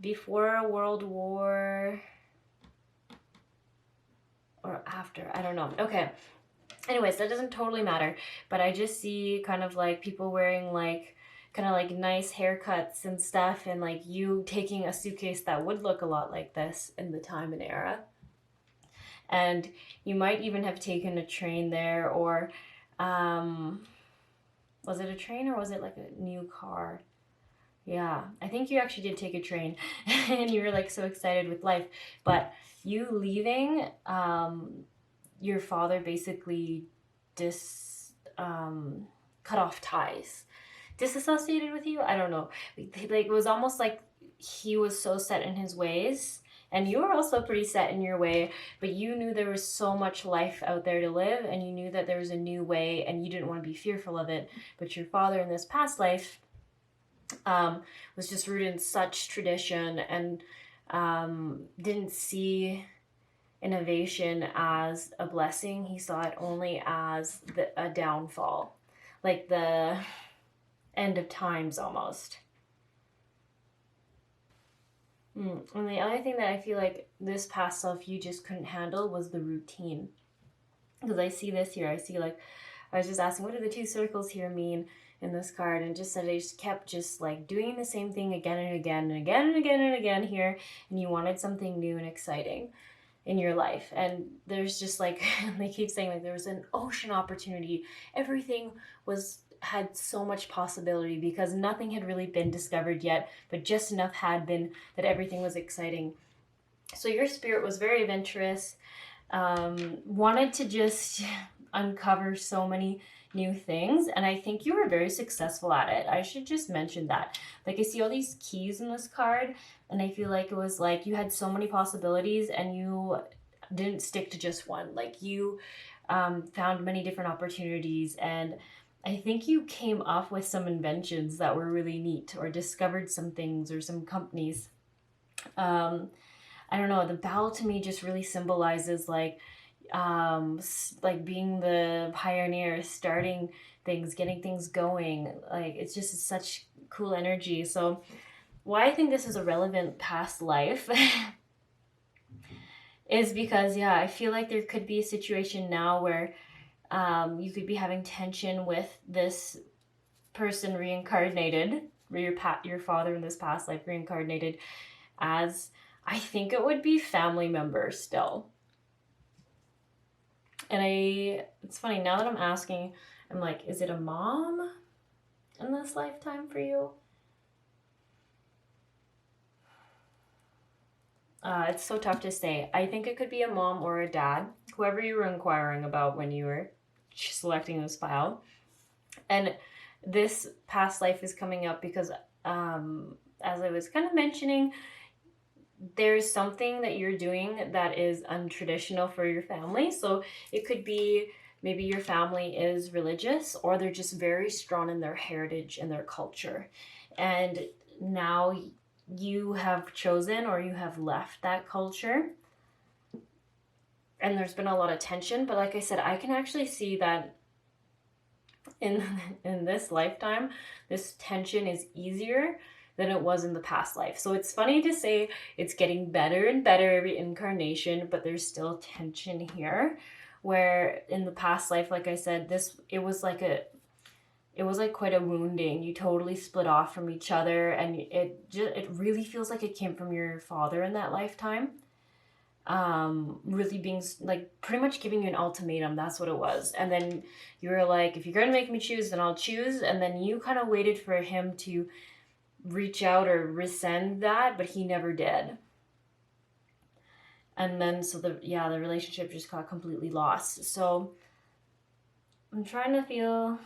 Before World War or after, I don't know. Okay, anyways, that doesn't totally matter, but I just see kind of like people wearing like kind of like nice haircuts and stuff, and like you taking a suitcase that would look a lot like this in the time and era. And you might even have taken a train there, or was it a train or was it like a new car? Yeah, I think you actually did take a train and you were like so excited with life. But you leaving, your father basically cut off ties, disassociated with you. I don't know. Like it was almost like he was so set in his ways, and you were also pretty set in your way, but you knew there was so much life out there to live, and you knew that there was a new way, and you didn't want to be fearful of it. But your father in this past life was just rooted in such tradition and didn't see innovation as a blessing. He saw it only as a downfall, like the end of times almost. And the other thing that I feel like this past self you just couldn't handle was the routine. Because I see this here, I see like, I was just asking, what do the two circles here mean in this card? And just said I just kept just like doing the same thing again and again and again and again and again here, and you wanted something new and exciting in your life. And there's just like, they keep saying like there was an ocean opportunity. Everything was had so much possibility because nothing had really been discovered yet, but just enough had been that everything was exciting. So your spirit was very adventurous, wanted to just uncover so many new things, and I think you were very successful at it. I should just mention that. Like, I see all these keys in this card, and I feel like it was like you had so many possibilities and you didn't stick to just one. Like, you found many different opportunities, and I think you came up with some inventions that were really neat, or discovered some things or some companies. I don't know, the bell to me just really symbolizes like being the pioneer, starting things, getting things going. Like, it's just such cool energy. So why I think this is a relevant past life is because, yeah, I feel like there could be a situation now where you could be having tension with this person reincarnated, or your father in this past life reincarnated as, I think it would be family members still. And it's funny, now that I'm asking, I'm like, is it a mom in this lifetime for you? It's so tough to say. I think it could be a mom or a dad, whoever you were inquiring about when you were selecting this file. And this past life is coming up because, as I was kind of mentioning, there's something that you're doing that is untraditional for your family. So it could be maybe your family is religious, or they're just very strong in their heritage and their culture. And now you have chosen, or you have left that culture. And there's been a lot of tension. But like I said, I can actually see that in this lifetime, this tension is easier than it was in the past life. So it's funny to say it's getting better and better every incarnation, but there's still tension here, where in the past life, like I said, it was like quite a wounding. You totally split off from each other, and it really feels like it came from your father in that lifetime. Really being like pretty much giving you an ultimatum. That's what it was. And then you were like, if you're going to make me choose, then I'll choose. And then you kind of waited for him to reach out or rescind that, but he never did. And then so the relationship just got completely lost. So I'm trying to feel,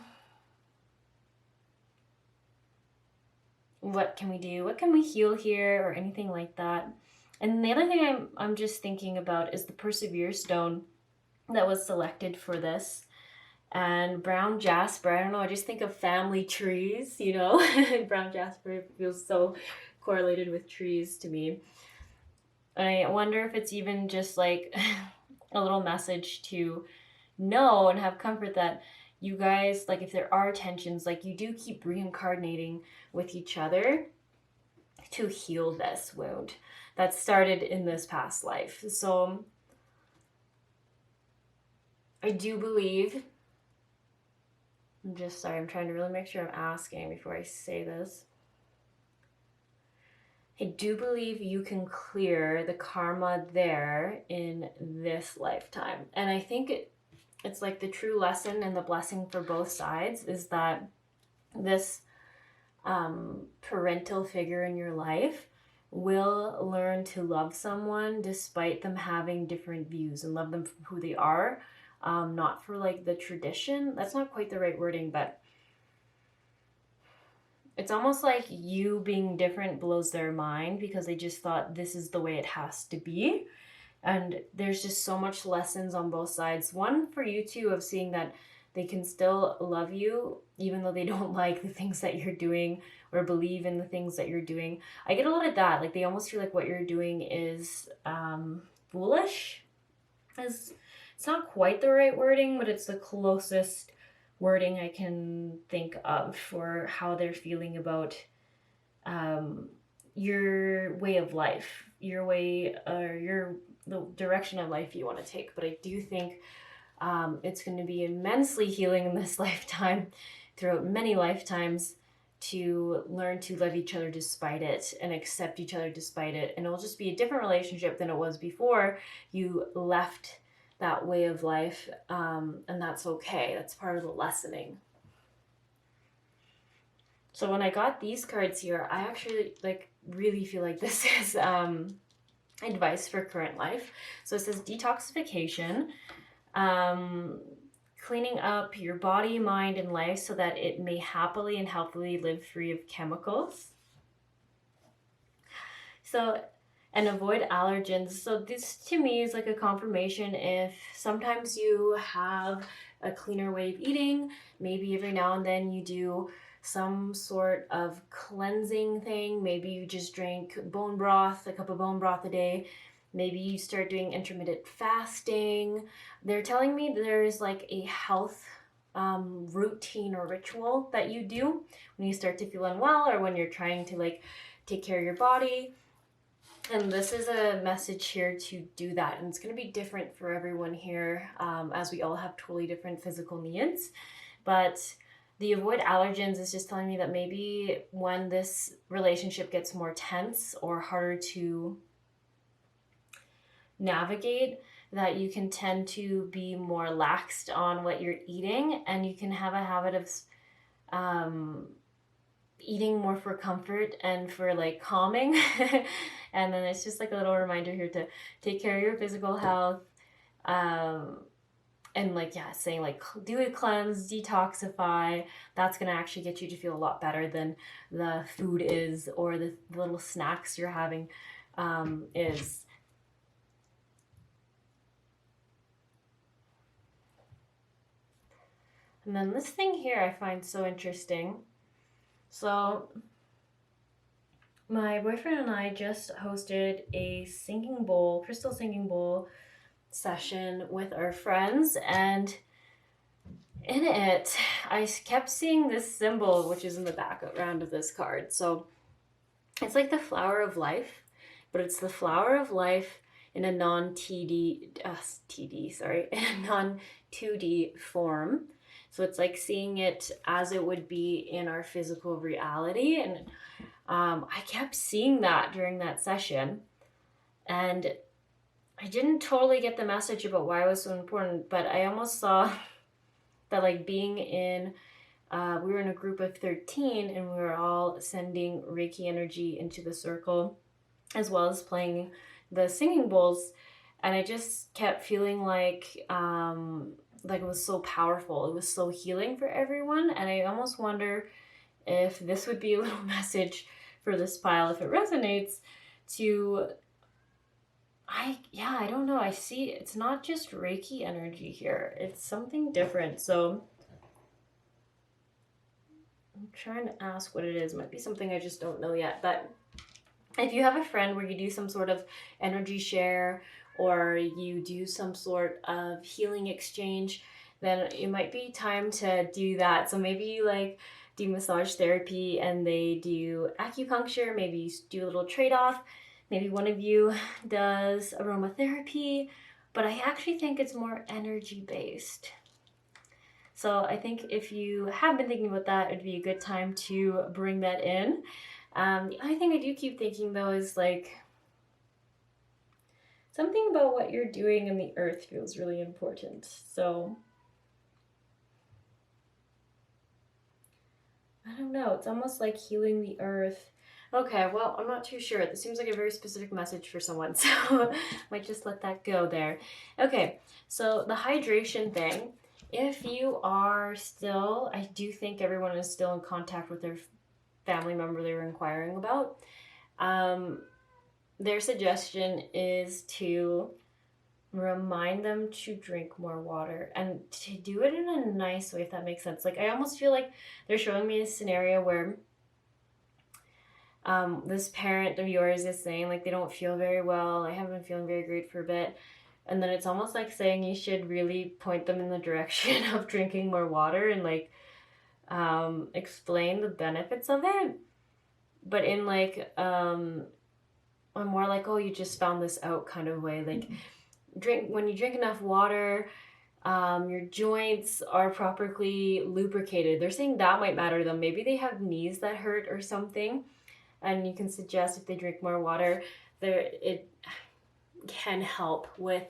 what can we do? What can we heal here, or anything like that? And the other thing I'm just thinking about is the Persevere stone that was selected for this. And brown jasper, I don't know, I just think of family trees, you know? Brown jasper feels so correlated with trees to me. I wonder if it's even just like a little message to know and have comfort that you guys, like, if there are tensions, like, you do keep reincarnating with each other to heal this wound that started in this past life. So I do believe, I'm trying to really make sure I'm asking before I say this. I do believe you can clear the karma there in this lifetime. And I think it's like the true lesson and the blessing for both sides is that this parental figure in your life will learn to love someone despite them having different views, and love them for who they are. Not for like the tradition. That's not quite the right wording, but it's almost like you being different blows their mind because they just thought this is the way it has to be. And there's just so much lessons on both sides. One for you too, of seeing that they can still love you even though they don't like the things that you're doing or believe in the things that you're doing. I get a lot of that. Like, they almost feel like what you're doing is foolish. It's not quite the right wording, but it's the closest wording I can think of for how they're feeling about your way of life, your way, or the direction of life you want to take. But I do think it's going to be immensely healing in this lifetime, throughout many lifetimes, to learn to love each other despite it and accept each other despite it. And it'll just be a different relationship than it was before you left that way of life, and that's okay. That's part of the lessening. So when I got these cards here, I actually like really feel like this is advice for current life. So it says detoxification, cleaning up your body, mind, and life so that it may happily and healthily live free of chemicals. So, and avoid allergens. So this to me is like a confirmation if sometimes you have a cleaner way of eating, maybe every now and then you do some sort of cleansing thing. Maybe you just drink bone broth, a cup of bone broth a day. Maybe you start doing intermittent fasting. They're telling me there's like a health routine or ritual that you do when you start to feel unwell or when you're trying to like take care of your body. And this is a message here to do that. And it's going to be different for everyone here, as we all have totally different physical needs. But the avoid allergens is just telling me that maybe when this relationship gets more tense or harder to navigate, that you can tend to be more laxed on what you're eating, and you can have a habit of eating more for comfort and for like calming. And then it's just like a little reminder here to take care of your physical health, and like, yeah, saying like do a cleanse, detoxify. That's gonna actually get you to feel a lot better than the food is, or the little snacks you're having is. And then this thing here I find so interesting. So my boyfriend and I just hosted a singing bowl, crystal singing bowl session with our friends, and in it I kept seeing this symbol, which is in the background of this card. So it's like the flower of life, but it's the flower of life in a non-2D form. So it's like seeing it as it would be in our physical reality. And I kept seeing that during that session, and I didn't totally get the message about why it was so important, but I almost saw that like being in, we were in a group of 13 and we were all sending Reiki energy into the circle as well as playing the singing bowls. And I just kept feeling like it was so powerful. It was so healing for everyone. And I almost wonder if this would be a little message for this pile, if it resonates, to I don't know. I see it's not just Reiki energy here. It's something different. So I'm trying to ask what it is. It might be something I just don't know yet. But if you have a friend where you do some sort of energy share or you do some sort of healing exchange, then it might be time to do that. So maybe you like do massage therapy and they do acupuncture. Maybe you do a little trade-off. Maybe one of you does aromatherapy, but I actually think it's more energy based. So I think if you have been thinking about that, it'd be a good time to bring that in. The only thing I do keep thinking though is like something about what you're doing in the earth feels really important. So I don't know, it's almost like healing the earth. Okay, well, I'm not too sure. This seems like a very specific message for someone, so might just let that go there. Okay, so the hydration thing. If you are still, I do think everyone is still in contact with their family member they were inquiring about. Their suggestion is to remind them to drink more water and to do it in a nice way, if that makes sense. Like, I almost feel like they're showing me a scenario where this parent of yours is saying like they don't feel very well, I haven't been feeling very great for a bit, and then it's almost like saying you should really point them in the direction of drinking more water and like explain the benefits of it, but in like a more like, oh, you just found this out kind of way. Like, when you drink enough water, your joints are properly lubricated. They're saying that might matter to them. Maybe they have knees that hurt or something, and you can suggest if they drink more water, it can help with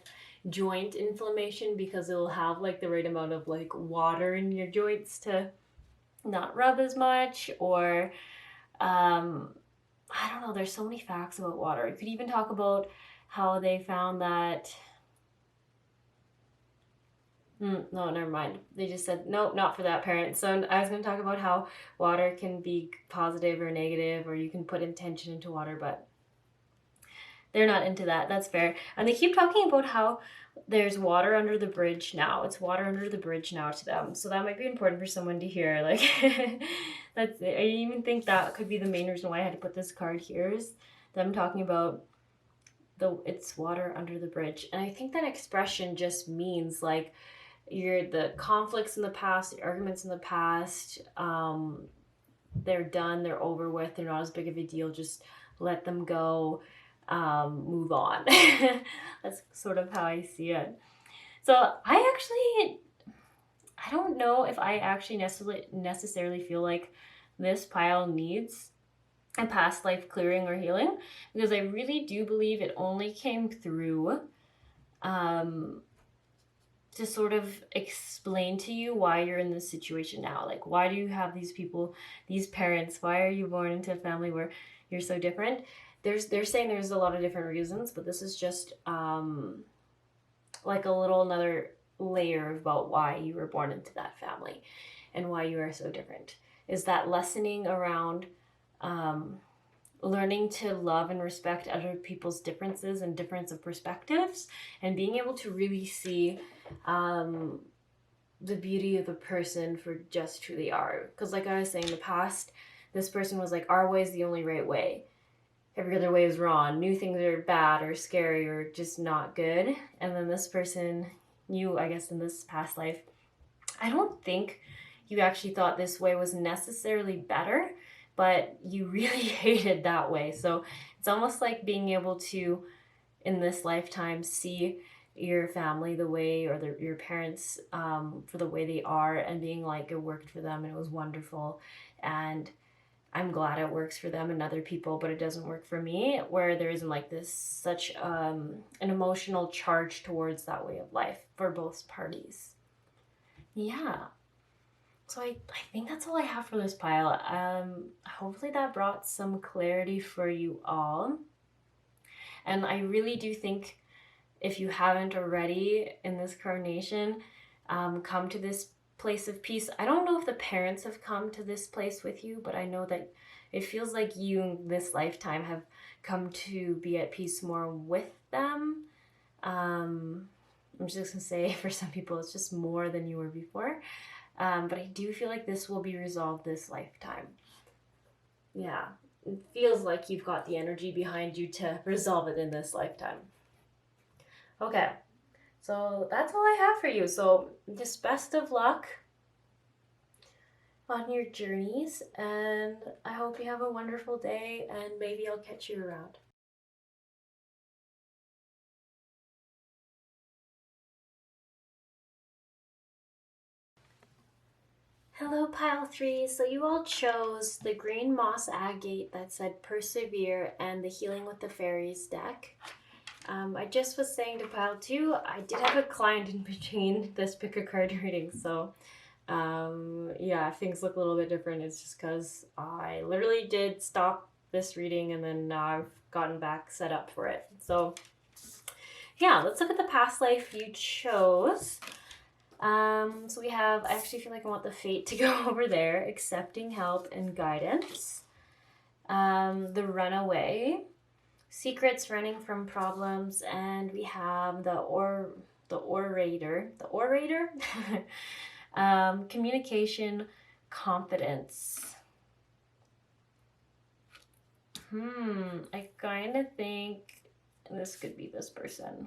joint inflammation because it'll have like the right amount of like water in your joints to not rub as much, or I don't know, there's so many facts about water. You could even talk about how they found that. No, never mind. They just said, nope, not for that parent. So I was going to talk about how water can be positive or negative, or you can put intention into water, but they're not into that. That's fair. And they keep talking about how there's water under the bridge now. It's water under the bridge now to them. So that might be important for someone to hear. Like, that's, I even think that could be the main reason why I had to put this card here, is them talking about it's water under the bridge. And I think that expression just means like, the conflicts in the past, the arguments in the past, they're done, they're over with, they're not as big of a deal, just let them go, move on. That's sort of how I see it. So I don't know if I actually necessarily feel like this pile needs a past life clearing or healing, because I really do believe it only came through to sort of explain to you why you're in this situation now. Like, why do you have these people, these parents? Why are you born into a family where you're so different? They're saying there's a lot of different reasons, but this is just like a little another layer about why you were born into that family and why you are so different. Is that lessening around learning to love and respect other people's differences and difference of perspectives, and being able to really see the beauty of the person for just who they are. Because like I was saying, in the past, this person was like, our way is the only right way. Every other way is wrong. New things are bad or scary or just not good. And then this person knew, I guess, in this past life, I don't think you actually thought this way was necessarily better, but you really hated that way. So it's almost like being able to, in this lifetime, see your family the way, or your parents for the way they are, and being like, it worked for them and it was wonderful, and I'm glad it works for them and other people, but it doesn't work for me, where there isn't like this such an emotional charge towards that way of life for both parties. Yeah. So I think that's all I have for this pile. Hopefully that brought some clarity for you all. And I really do think, if you haven't already in this carnation, come to this place of peace. I don't know if the parents have come to this place with you, but I know that it feels like you in this lifetime have come to be at peace more with them. I'm just gonna say, for some people it's just more than you were before. But I do feel like this will be resolved this lifetime. Yeah, it feels like you've got the energy behind you to resolve it in this lifetime. Okay, so that's all I have for you. So just best of luck on your journeys, and I hope you have a wonderful day, and maybe I'll catch you around. Hello, Pile 3. So you all chose the Green Moss Agate that said Persevere and the Healing with the Fairies deck. I just was saying to Pile 2, I did have a client in between this pick a card reading, so yeah, if things look a little bit different, it's just because I literally did stop this reading and then now I've gotten back set up for it. So yeah, let's look at the past life you chose. So we have, I actually feel like I want the fate to go over there, accepting help and guidance. The runaway, secrets, running from problems, and we have the orator, communication, confidence. I kind of think this could be this person.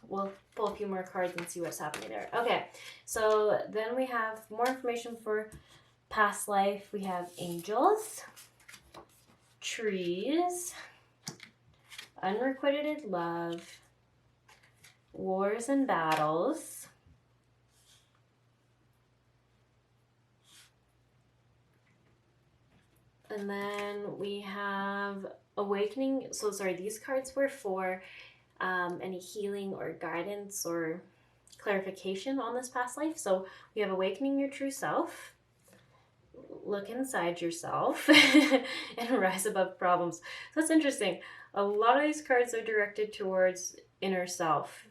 We'll pull a few more cards and see what's happening there. Okay, so then we have more information for past life. We have angels, trees, unrequited love, wars and battles, And then we have Awakening. So sorry, these cards were for any healing or guidance or clarification on this past life. So we have Awakening Your True Self, Look Inside Yourself, and Rise Above Problems. So that's interesting. A lot of these cards are directed towards inner self.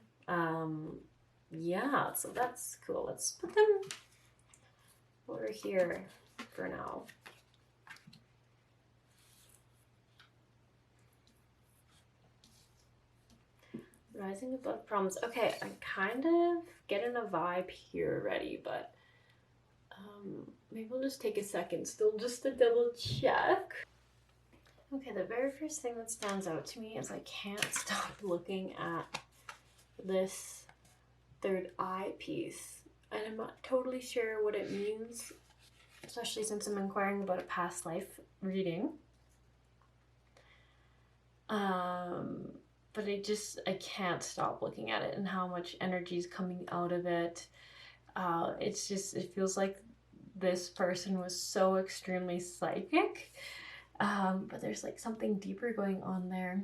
Yeah, so that's cool. Let's put them over here for now. Rising Above Problems. Okay, I'm kind of getting a vibe here already, but maybe we'll just take a second still just to double check. Okay, the very first thing that stands out to me is I can't stop looking at this third eye piece, and I'm not totally sure what it means, especially since I'm inquiring about a past life reading. But I can't stop looking at it and how much energy is coming out of it. It feels like this person was so extremely psychic, but there's like something deeper going on there.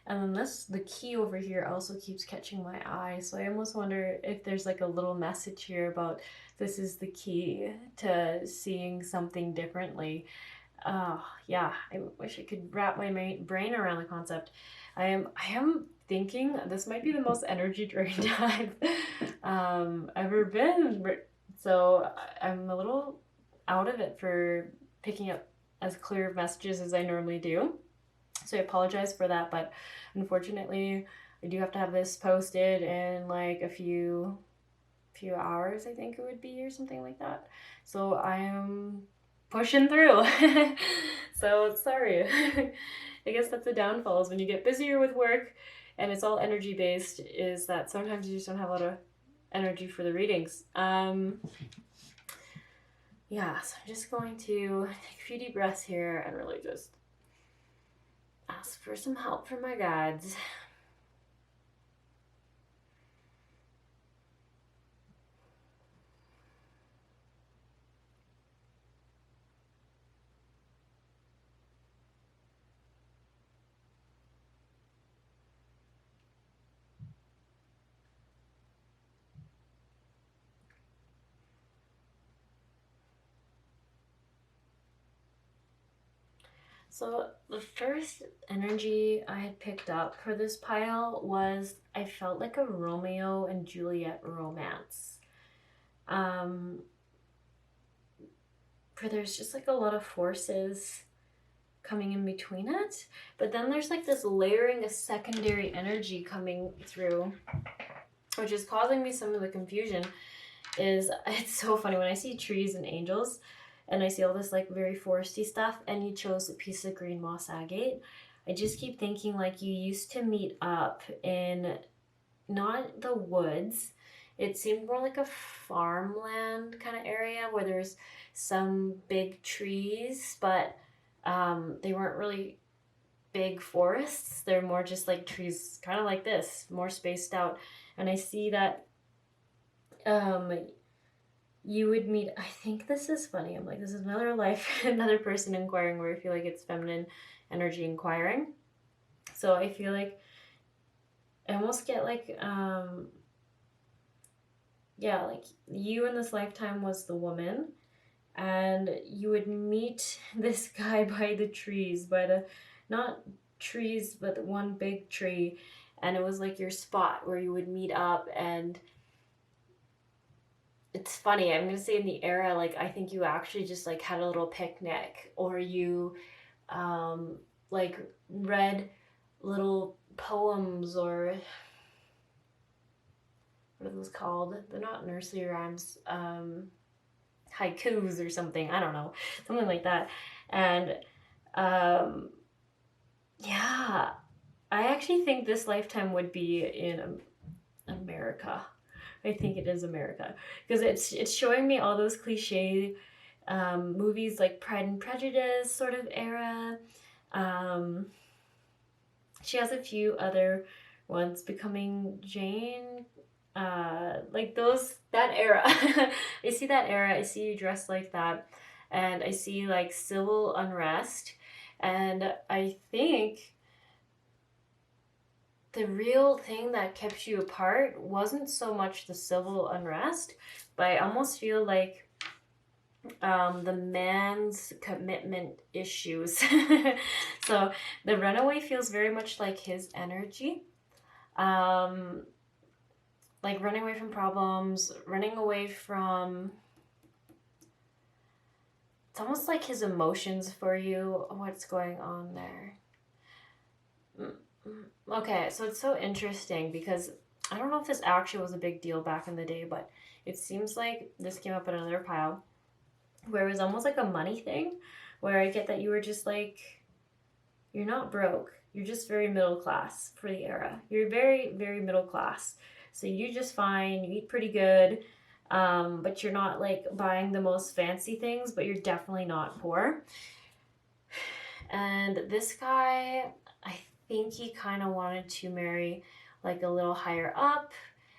And then the key over here also keeps catching my eye. So I almost wonder if there's like a little message here about this is the key to seeing something differently. Yeah, I wish I could wrap my brain around the concept. I am thinking this might be the most energy drained I've ever been. So I'm a little out of it for picking up as clear messages as I normally do. So I apologize for that, but unfortunately I do have to have this posted in like a few hours, I think it would be, or something like that. So I am pushing through. So sorry. I guess that's the downfall, is when you get busier with work and it's all energy based, is that sometimes you just don't have a lot of energy for the readings. Yeah, so I'm just going to take a few deep breaths here and really just ask for some help from my guides. So the first energy I had picked up for this pile was I felt like a Romeo and Juliet romance. For there's just like a lot of forces coming in between it, but then there's like this layering of secondary energy coming through, which is causing me some of the confusion. It's so funny when I see trees and angels and I see all this like very foresty stuff, and you chose a piece of green moss agate. I just keep thinking like you used to meet up in not the woods. It seemed more like a farmland kind of area where there's some big trees, but they weren't really big forests. They're more just like trees, kind of like this, more spaced out. And I see that you would meet, I think this is funny, I'm like, this is another life, another person inquiring, where I feel like it's feminine energy inquiring. So I feel like I almost get like, yeah, like you in this lifetime was the woman, and you would meet this guy by the trees, by the, not trees, but one big tree, and it was like your spot where you would meet up. And it's funny, I'm gonna say in the era, like I think you actually just like had a little picnic, or you like read little poems, or what are those called? They're not nursery rhymes, haikus or something, I don't know, something like that. And yeah, I actually think this lifetime would be in America. I think it is America, because it's showing me all those cliche movies like Pride and Prejudice sort of era. She has a few other ones, Becoming Jane, like those, that era. I see that era. I see you dressed like that. and I see like civil unrest. And I think the real thing that kept you apart wasn't so much the civil unrest, but I almost feel like the man's commitment issues. So the runaway feels very much like his energy. Um, like running away from problems, running away from. It's almost like his emotions for you. What's going on there? Okay, so it's so interesting because I don't know if this actually was a big deal back in the day, but it seems like this came up in another pile where it was almost like a money thing, where I get that you were just like, you're not broke, you're just very middle class for the era. You're very, very middle class. So you just fine, you eat pretty good, but you're not like buying the most fancy things, but you're definitely not poor. And this guy, I think he kind of wanted to marry like a little higher up.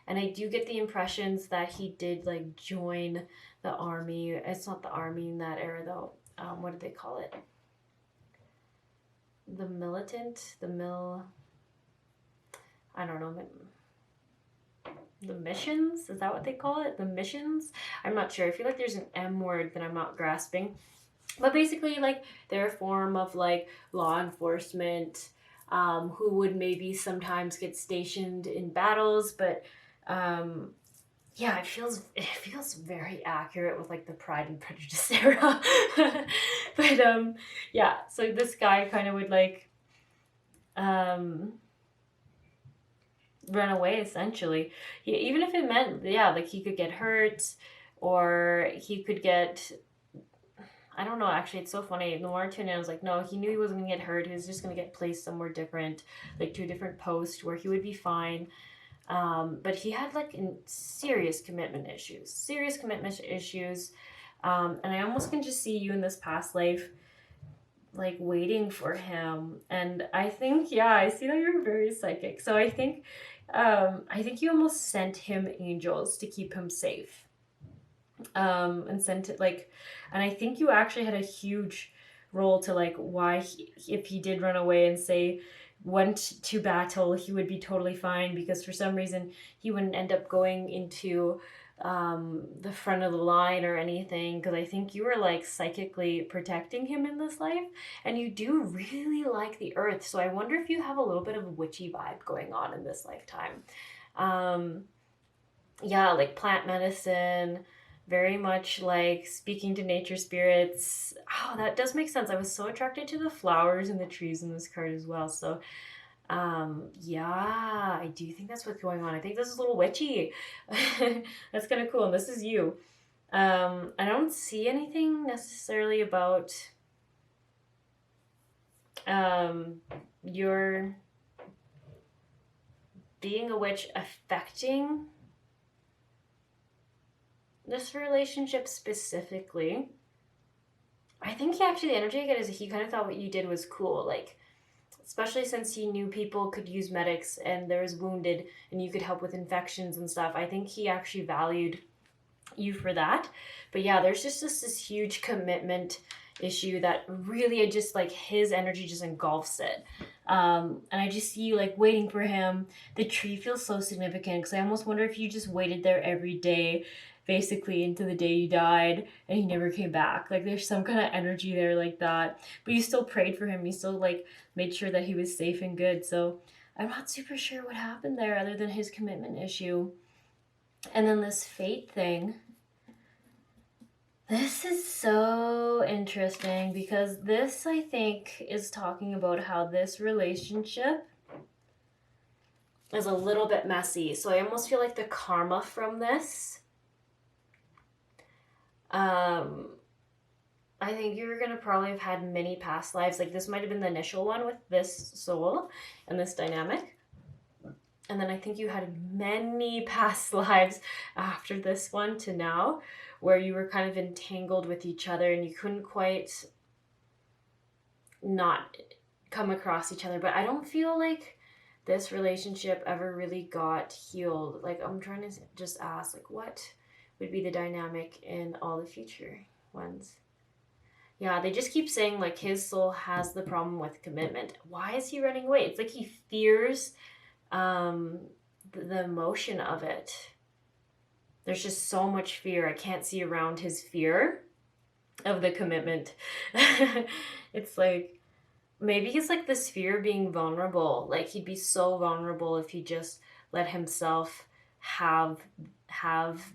And I do get the impressions that he did like join the army. It's not the army in that era though. What did they call it? The militant? I don't know. The missions? Is that what they call it? The missions? I'm not sure. I feel like there's an M word that I'm not grasping. But basically, like, they're a form of, like, law enforcement, who would maybe sometimes get stationed in battles, but, yeah, it feels very accurate with, like, the Pride and Prejudice era. But, yeah, so this guy kind of would, like, run away, essentially. Even if it meant, yeah, like, he could get hurt, or he could get... I don't know, actually, it's so funny. The more I tuned in, I was like, no, he knew he wasn't going to get hurt. He was just going to get placed somewhere different, like to a different post where he would be fine. But he had like serious commitment issues. And I almost can just see you in this past life, like waiting for him. And I think, yeah, I see that you're very psychic. So I think you almost sent him angels to keep him safe. And sent it like, and I think you actually had a huge role to like why if he did run away and say went to battle, he would be totally fine, because for some reason he wouldn't end up going into the front of the line or anything, because I think you were like psychically protecting him in this life, and you do really like the earth. So I wonder if you have a little bit of a witchy vibe going on in this lifetime. Yeah, like plant medicine, very much like speaking to nature spirits. Oh, that does make sense. I was so attracted to the flowers and the trees in this card as well. So, yeah, I do think that's what's going on. I think this is a little witchy. That's kind of cool. And this is you. I don't see anything necessarily about your being a witch affecting this relationship specifically. I think the energy I get is he kind of thought what you did was cool, like, especially since he knew people could use medics and there was wounded and you could help with infections and stuff. I think he actually valued you for that. But yeah, there's just this huge commitment issue that really just like his energy just engulfs it. And I just see you like waiting for him. The tree feels so significant because I almost wonder if you just waited there every day, basically into the day you died, and he never came back. Like there's some kind of energy there like that. But you still prayed for him. You still like made sure that he was safe and good. So I'm not super sure what happened there other than his commitment issue. And then this fate thing. This is so interesting because this, I think, is talking about how this relationship is a little bit messy. So I almost feel like the karma from this, I think you're going to probably have had many past lives. Like this might have been the initial one with this soul and this dynamic. And then I think you had many past lives after this one to now, where you were kind of entangled with each other and you couldn't quite not come across each other. But I don't feel like this relationship ever really got healed. Like I'm trying to just ask, like, what would be the dynamic in all the future ones? Yeah, they just keep saying like his soul has the problem with commitment. Why is he running away? It's like he fears um, the emotion of it. There's just so much fear. I can't see around his fear of the commitment. It's like maybe he's like this fear of being vulnerable. Like he'd be so vulnerable if he just let himself have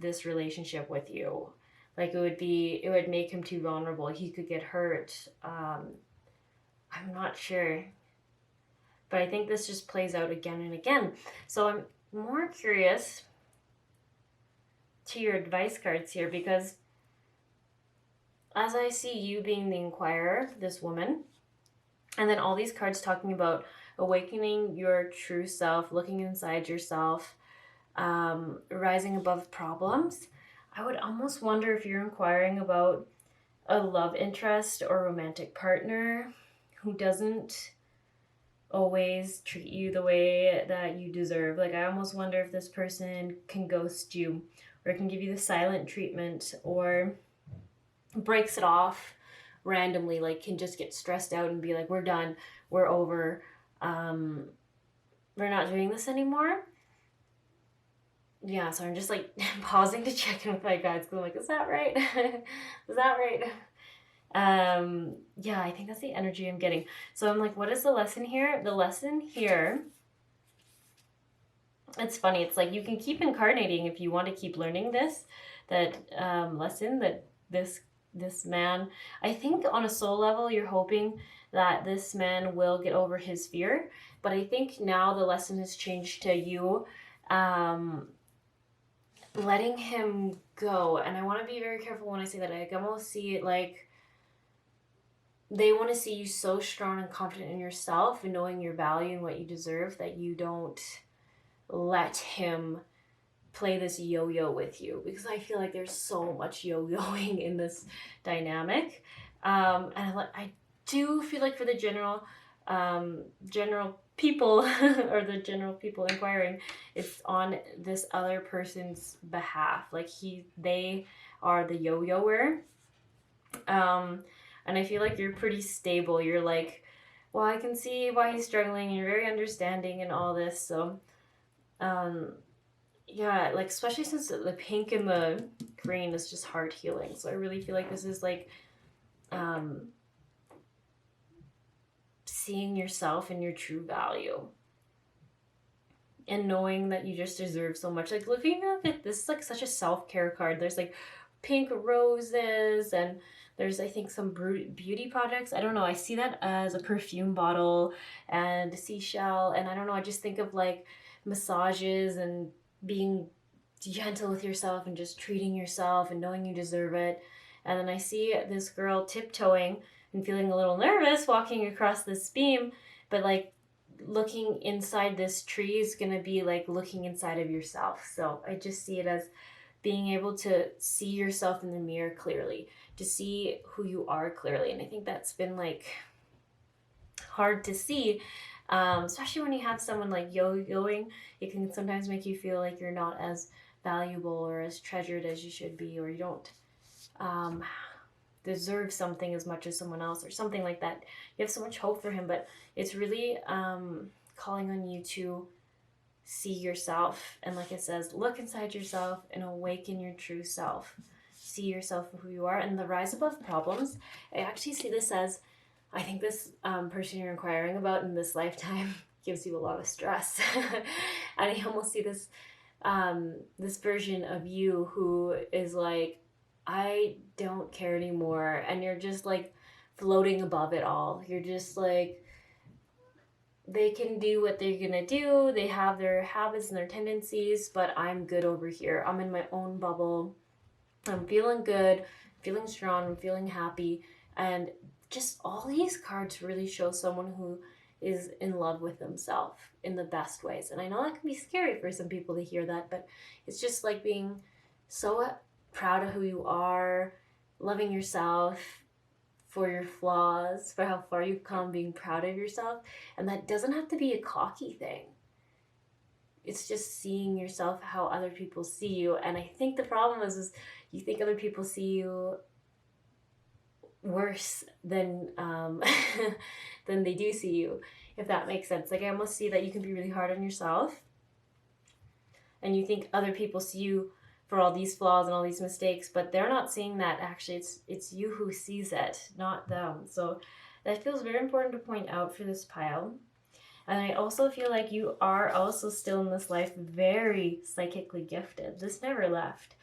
this relationship with you. Like it would make him too vulnerable. He could get hurt. I'm not sure. But I think this just plays out again and again. So I'm more curious to your advice cards here, because as I see you being the inquirer, this woman, and then all these cards talking about awakening your true self, looking inside yourself, rising above problems, I would almost wonder if you're inquiring about a love interest or romantic partner who doesn't always treat you the way that you deserve. Like, I almost wonder if this person can ghost you, or can give you the silent treatment, or breaks it off randomly, like can just get stressed out and be like, we're done, we're over, we're not doing this anymore. Yeah, so I'm just like pausing to check in with my guides, because I'm like, is that right? Is that right? Yeah, I think that's the energy I'm getting. So I'm like, what is the lesson here? The lesson here, it's funny, it's like you can keep incarnating if you want to keep learning that lesson, that this man, I think on a soul level you're hoping that this man will get over his fear, but I think now the lesson has changed to you letting him go. And I want to be very careful when I say that. I almost see it like they want to see you so strong and confident in yourself and knowing your value and what you deserve, that you don't let him play this yo-yo with you, because I feel like there's so much yo-yoing in this dynamic. And I do feel like for the general people or the general people inquiring, it's on this other person's behalf. Like they are the yo-yoer. And I feel like you're pretty stable. You're like, well, I can see why he's struggling, and you're very understanding and all this. So yeah, like especially since the pink and the green is just heart healing. So I really feel like this is like seeing yourself and your true value, and knowing that you just deserve so much. Like looking at it, this is like such a self-care card. There's like pink roses, and there's I think some beauty products. I don't know, I see that as a perfume bottle and a seashell, and I don't know, I just think of like massages and being gentle with yourself and just treating yourself and knowing you deserve it. And then I see this girl tiptoeing and feeling a little nervous walking across this beam, but like looking inside this tree is gonna be like looking inside of yourself. So I just see it as being able to see yourself in the mirror clearly, to see who you are clearly. And I think that's been like hard to see, especially when you have someone like yo-yoing. It can sometimes make you feel like you're not as valuable or as treasured as you should be, or you don't deserve something as much as someone else, or something like that. You have so much hope for him, but it's really calling on you to see yourself, and like it says, look inside yourself and awaken your true self. See yourself for who you are. And the rise above problems, I actually see this as, I think this person you're inquiring about in this lifetime gives you a lot of stress. And I almost see this this version of you who is like, I don't care anymore, and you're just like floating above it all. You're just like, they can do what they're gonna do, they have their habits and their tendencies, but I'm good over here. I'm in my own bubble. I'm feeling good, feeling strong, I'm feeling happy. And just all these cards really show someone who is in love with themselves in the best ways. And I know that can be scary for some people to hear that, but it's just like being so proud of who you are, loving yourself for your flaws, for how far you've come, being proud of yourself. And that doesn't have to be a cocky thing. It's just seeing yourself how other people see you. And I think the problem is you think other people see you worse than than they do see you, if that makes sense. Like, I almost see that you can be really hard on yourself, and you think other people see you for all these flaws and all these mistakes, but they're not seeing that. Actually, it's you who sees it, not them. So that feels very important to point out for this pile. And I also feel like you are also still in this life very psychically gifted. This never left.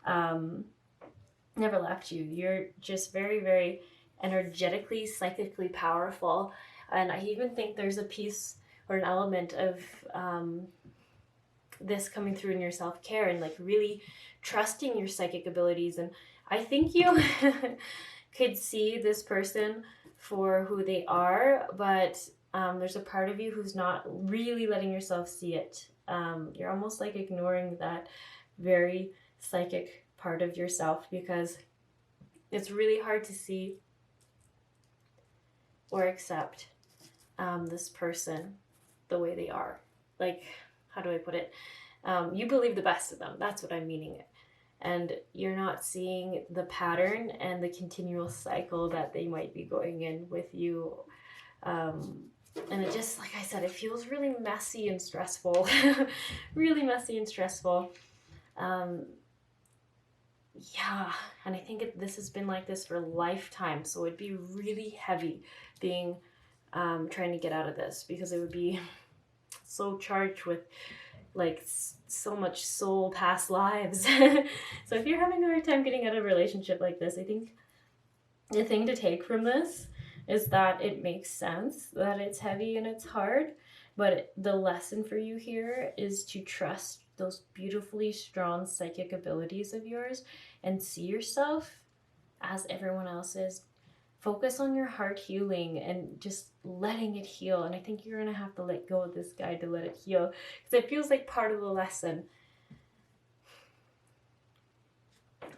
Never left you. You're just very, very energetically, psychically powerful. And I even think there's a piece or an element of this coming through in your self-care and like really trusting your psychic abilities. And I think you could see this person for who they are, but there's a part of you who's not really letting yourself see it. You're almost like ignoring that very psychic part of yourself because it's really hard to see or accept this person the way they are. Like, how do I put it? You believe the best of them. That's what I'm meaning. And you're not seeing the pattern and the continual cycle that they might be going in with you. And it just, like I said, it feels really messy and stressful. Really messy and stressful. Yeah, and I think this has been like this for a lifetime. So it'd be really heavy being trying to get out of this, because it would be so charged with like so much soul past lives. So if you're having a hard time getting out of a relationship like this, I think the thing to take from this is that it makes sense that it's heavy and it's hard, but the lesson for you here is to trust those beautifully strong psychic abilities of yours and see yourself as everyone else is. Focus on your heart healing and just letting it heal. And I think you're going to have to let go of this guy to let it heal, because it feels like part of the lesson.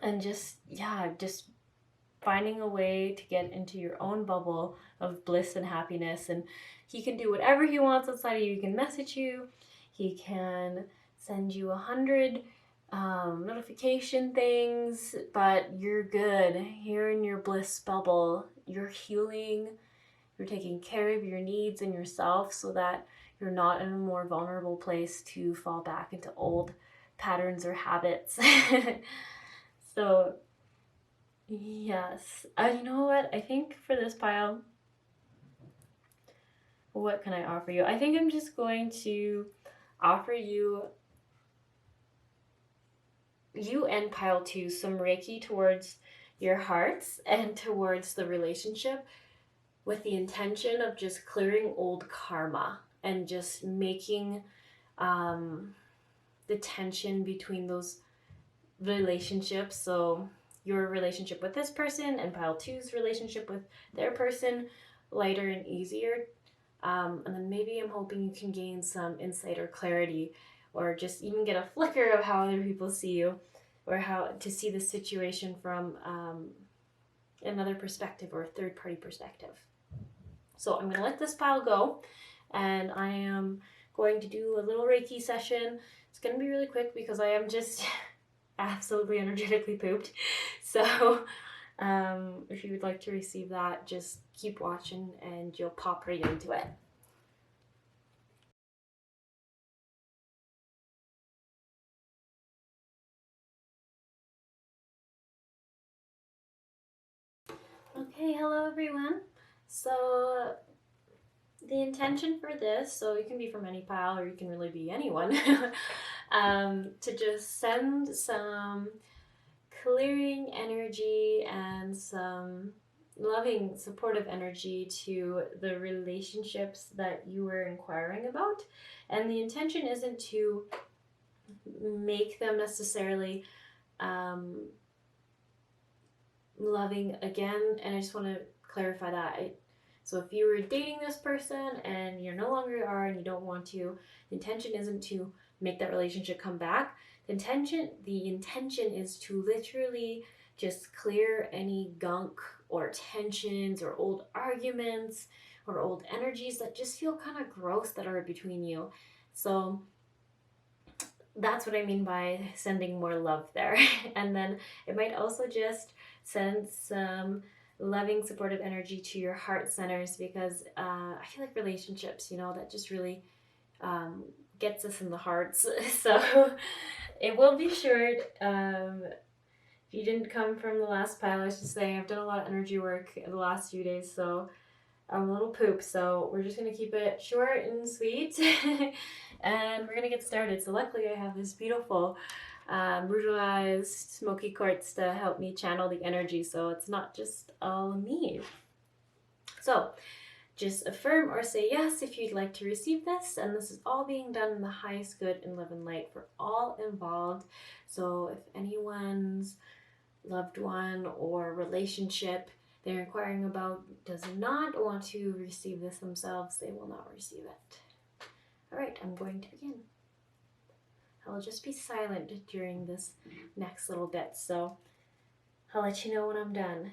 And just finding a way to get into your own bubble of bliss and happiness. And he can do whatever he wants outside of you. He can message you. He can send you 100 notification things, but you're good. You're in your bliss bubble. You're healing. You're taking care of your needs and yourself so that you're not in a more vulnerable place to fall back into old patterns or habits. So, yes. You know what? I think for this pile, what can I offer you? I think I'm just going to offer you and pile 2 some Reiki towards your hearts and towards the relationship, with the intention of just clearing old karma and just making the tension between those relationships, so your relationship with this person and pile 2's relationship with their person, lighter and easier. And then maybe I'm hoping you can gain some insight or clarity, or just even get a flicker of how other people see you, or how to see the situation from another perspective or a third-party perspective. So I'm going to let this pile go, and I am going to do a little Reiki session. It's going to be really quick because I am just absolutely energetically pooped. So if you would like to receive that, just keep watching and you'll pop right into it. Okay, hello everyone. So the intention for this, so you can be from any pile or you can really be anyone, to just send some clearing energy and some loving, supportive energy to the relationships that you were inquiring about. And the intention isn't to make them necessarily loving again, and I just want to clarify that. So if you were dating this person and you no longer are and you don't want to, the intention isn't to make that relationship come back. The intention is to literally just clear any gunk or tensions or old arguments or old energies that just feel kind of gross that are between you. So that's what I mean by sending more love there. And then it might also just send some loving, supportive energy to your heart centers, because I feel like relationships, that just really gets us in the hearts. So it will be short. If you didn't come from the last pile, I was just saying I've done a lot of energy work in the last few days, so I'm a little poop. So we're just going to keep it short and sweet. And we're going to get started. So luckily I have this beautiful brutalized smoky quartz to help me channel the energy, so it's not just all me. So just affirm or say yes if you'd like to receive this, and this is all being done in the highest good and love and light for all involved. So if anyone's loved one or relationship they're inquiring about does not want to receive this themselves, they will not receive it. All right, I'm going to begin. I'll just be silent during this next little bit, so I'll let you know when I'm done.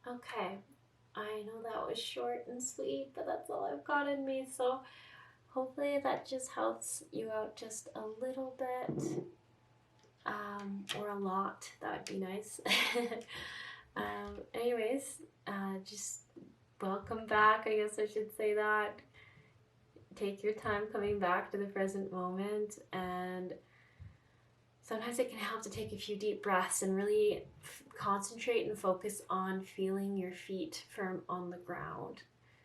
Okay, I know that was short and sweet, but that's all I've got in me. So hopefully that just helps you out just a little bit, or a lot. That would be nice. Anyways, just welcome back. I guess I should say that. Take your time coming back to the present moment, and sometimes it can help to take a few deep breaths and really concentrate and focus on feeling your feet firm on the ground.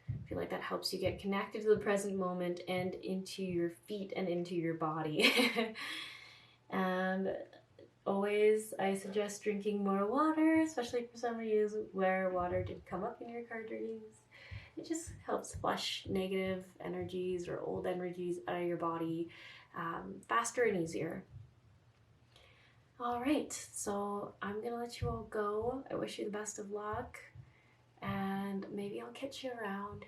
I feel like that helps you get connected to the present moment and into your feet and into your body. And always, I suggest drinking more water, especially for some of you where water did come up in your card readings. It just helps flush negative energies or old energies out of your body faster and easier. All right, so I'm gonna let you all go. I wish you the best of luck, and maybe I'll catch you around.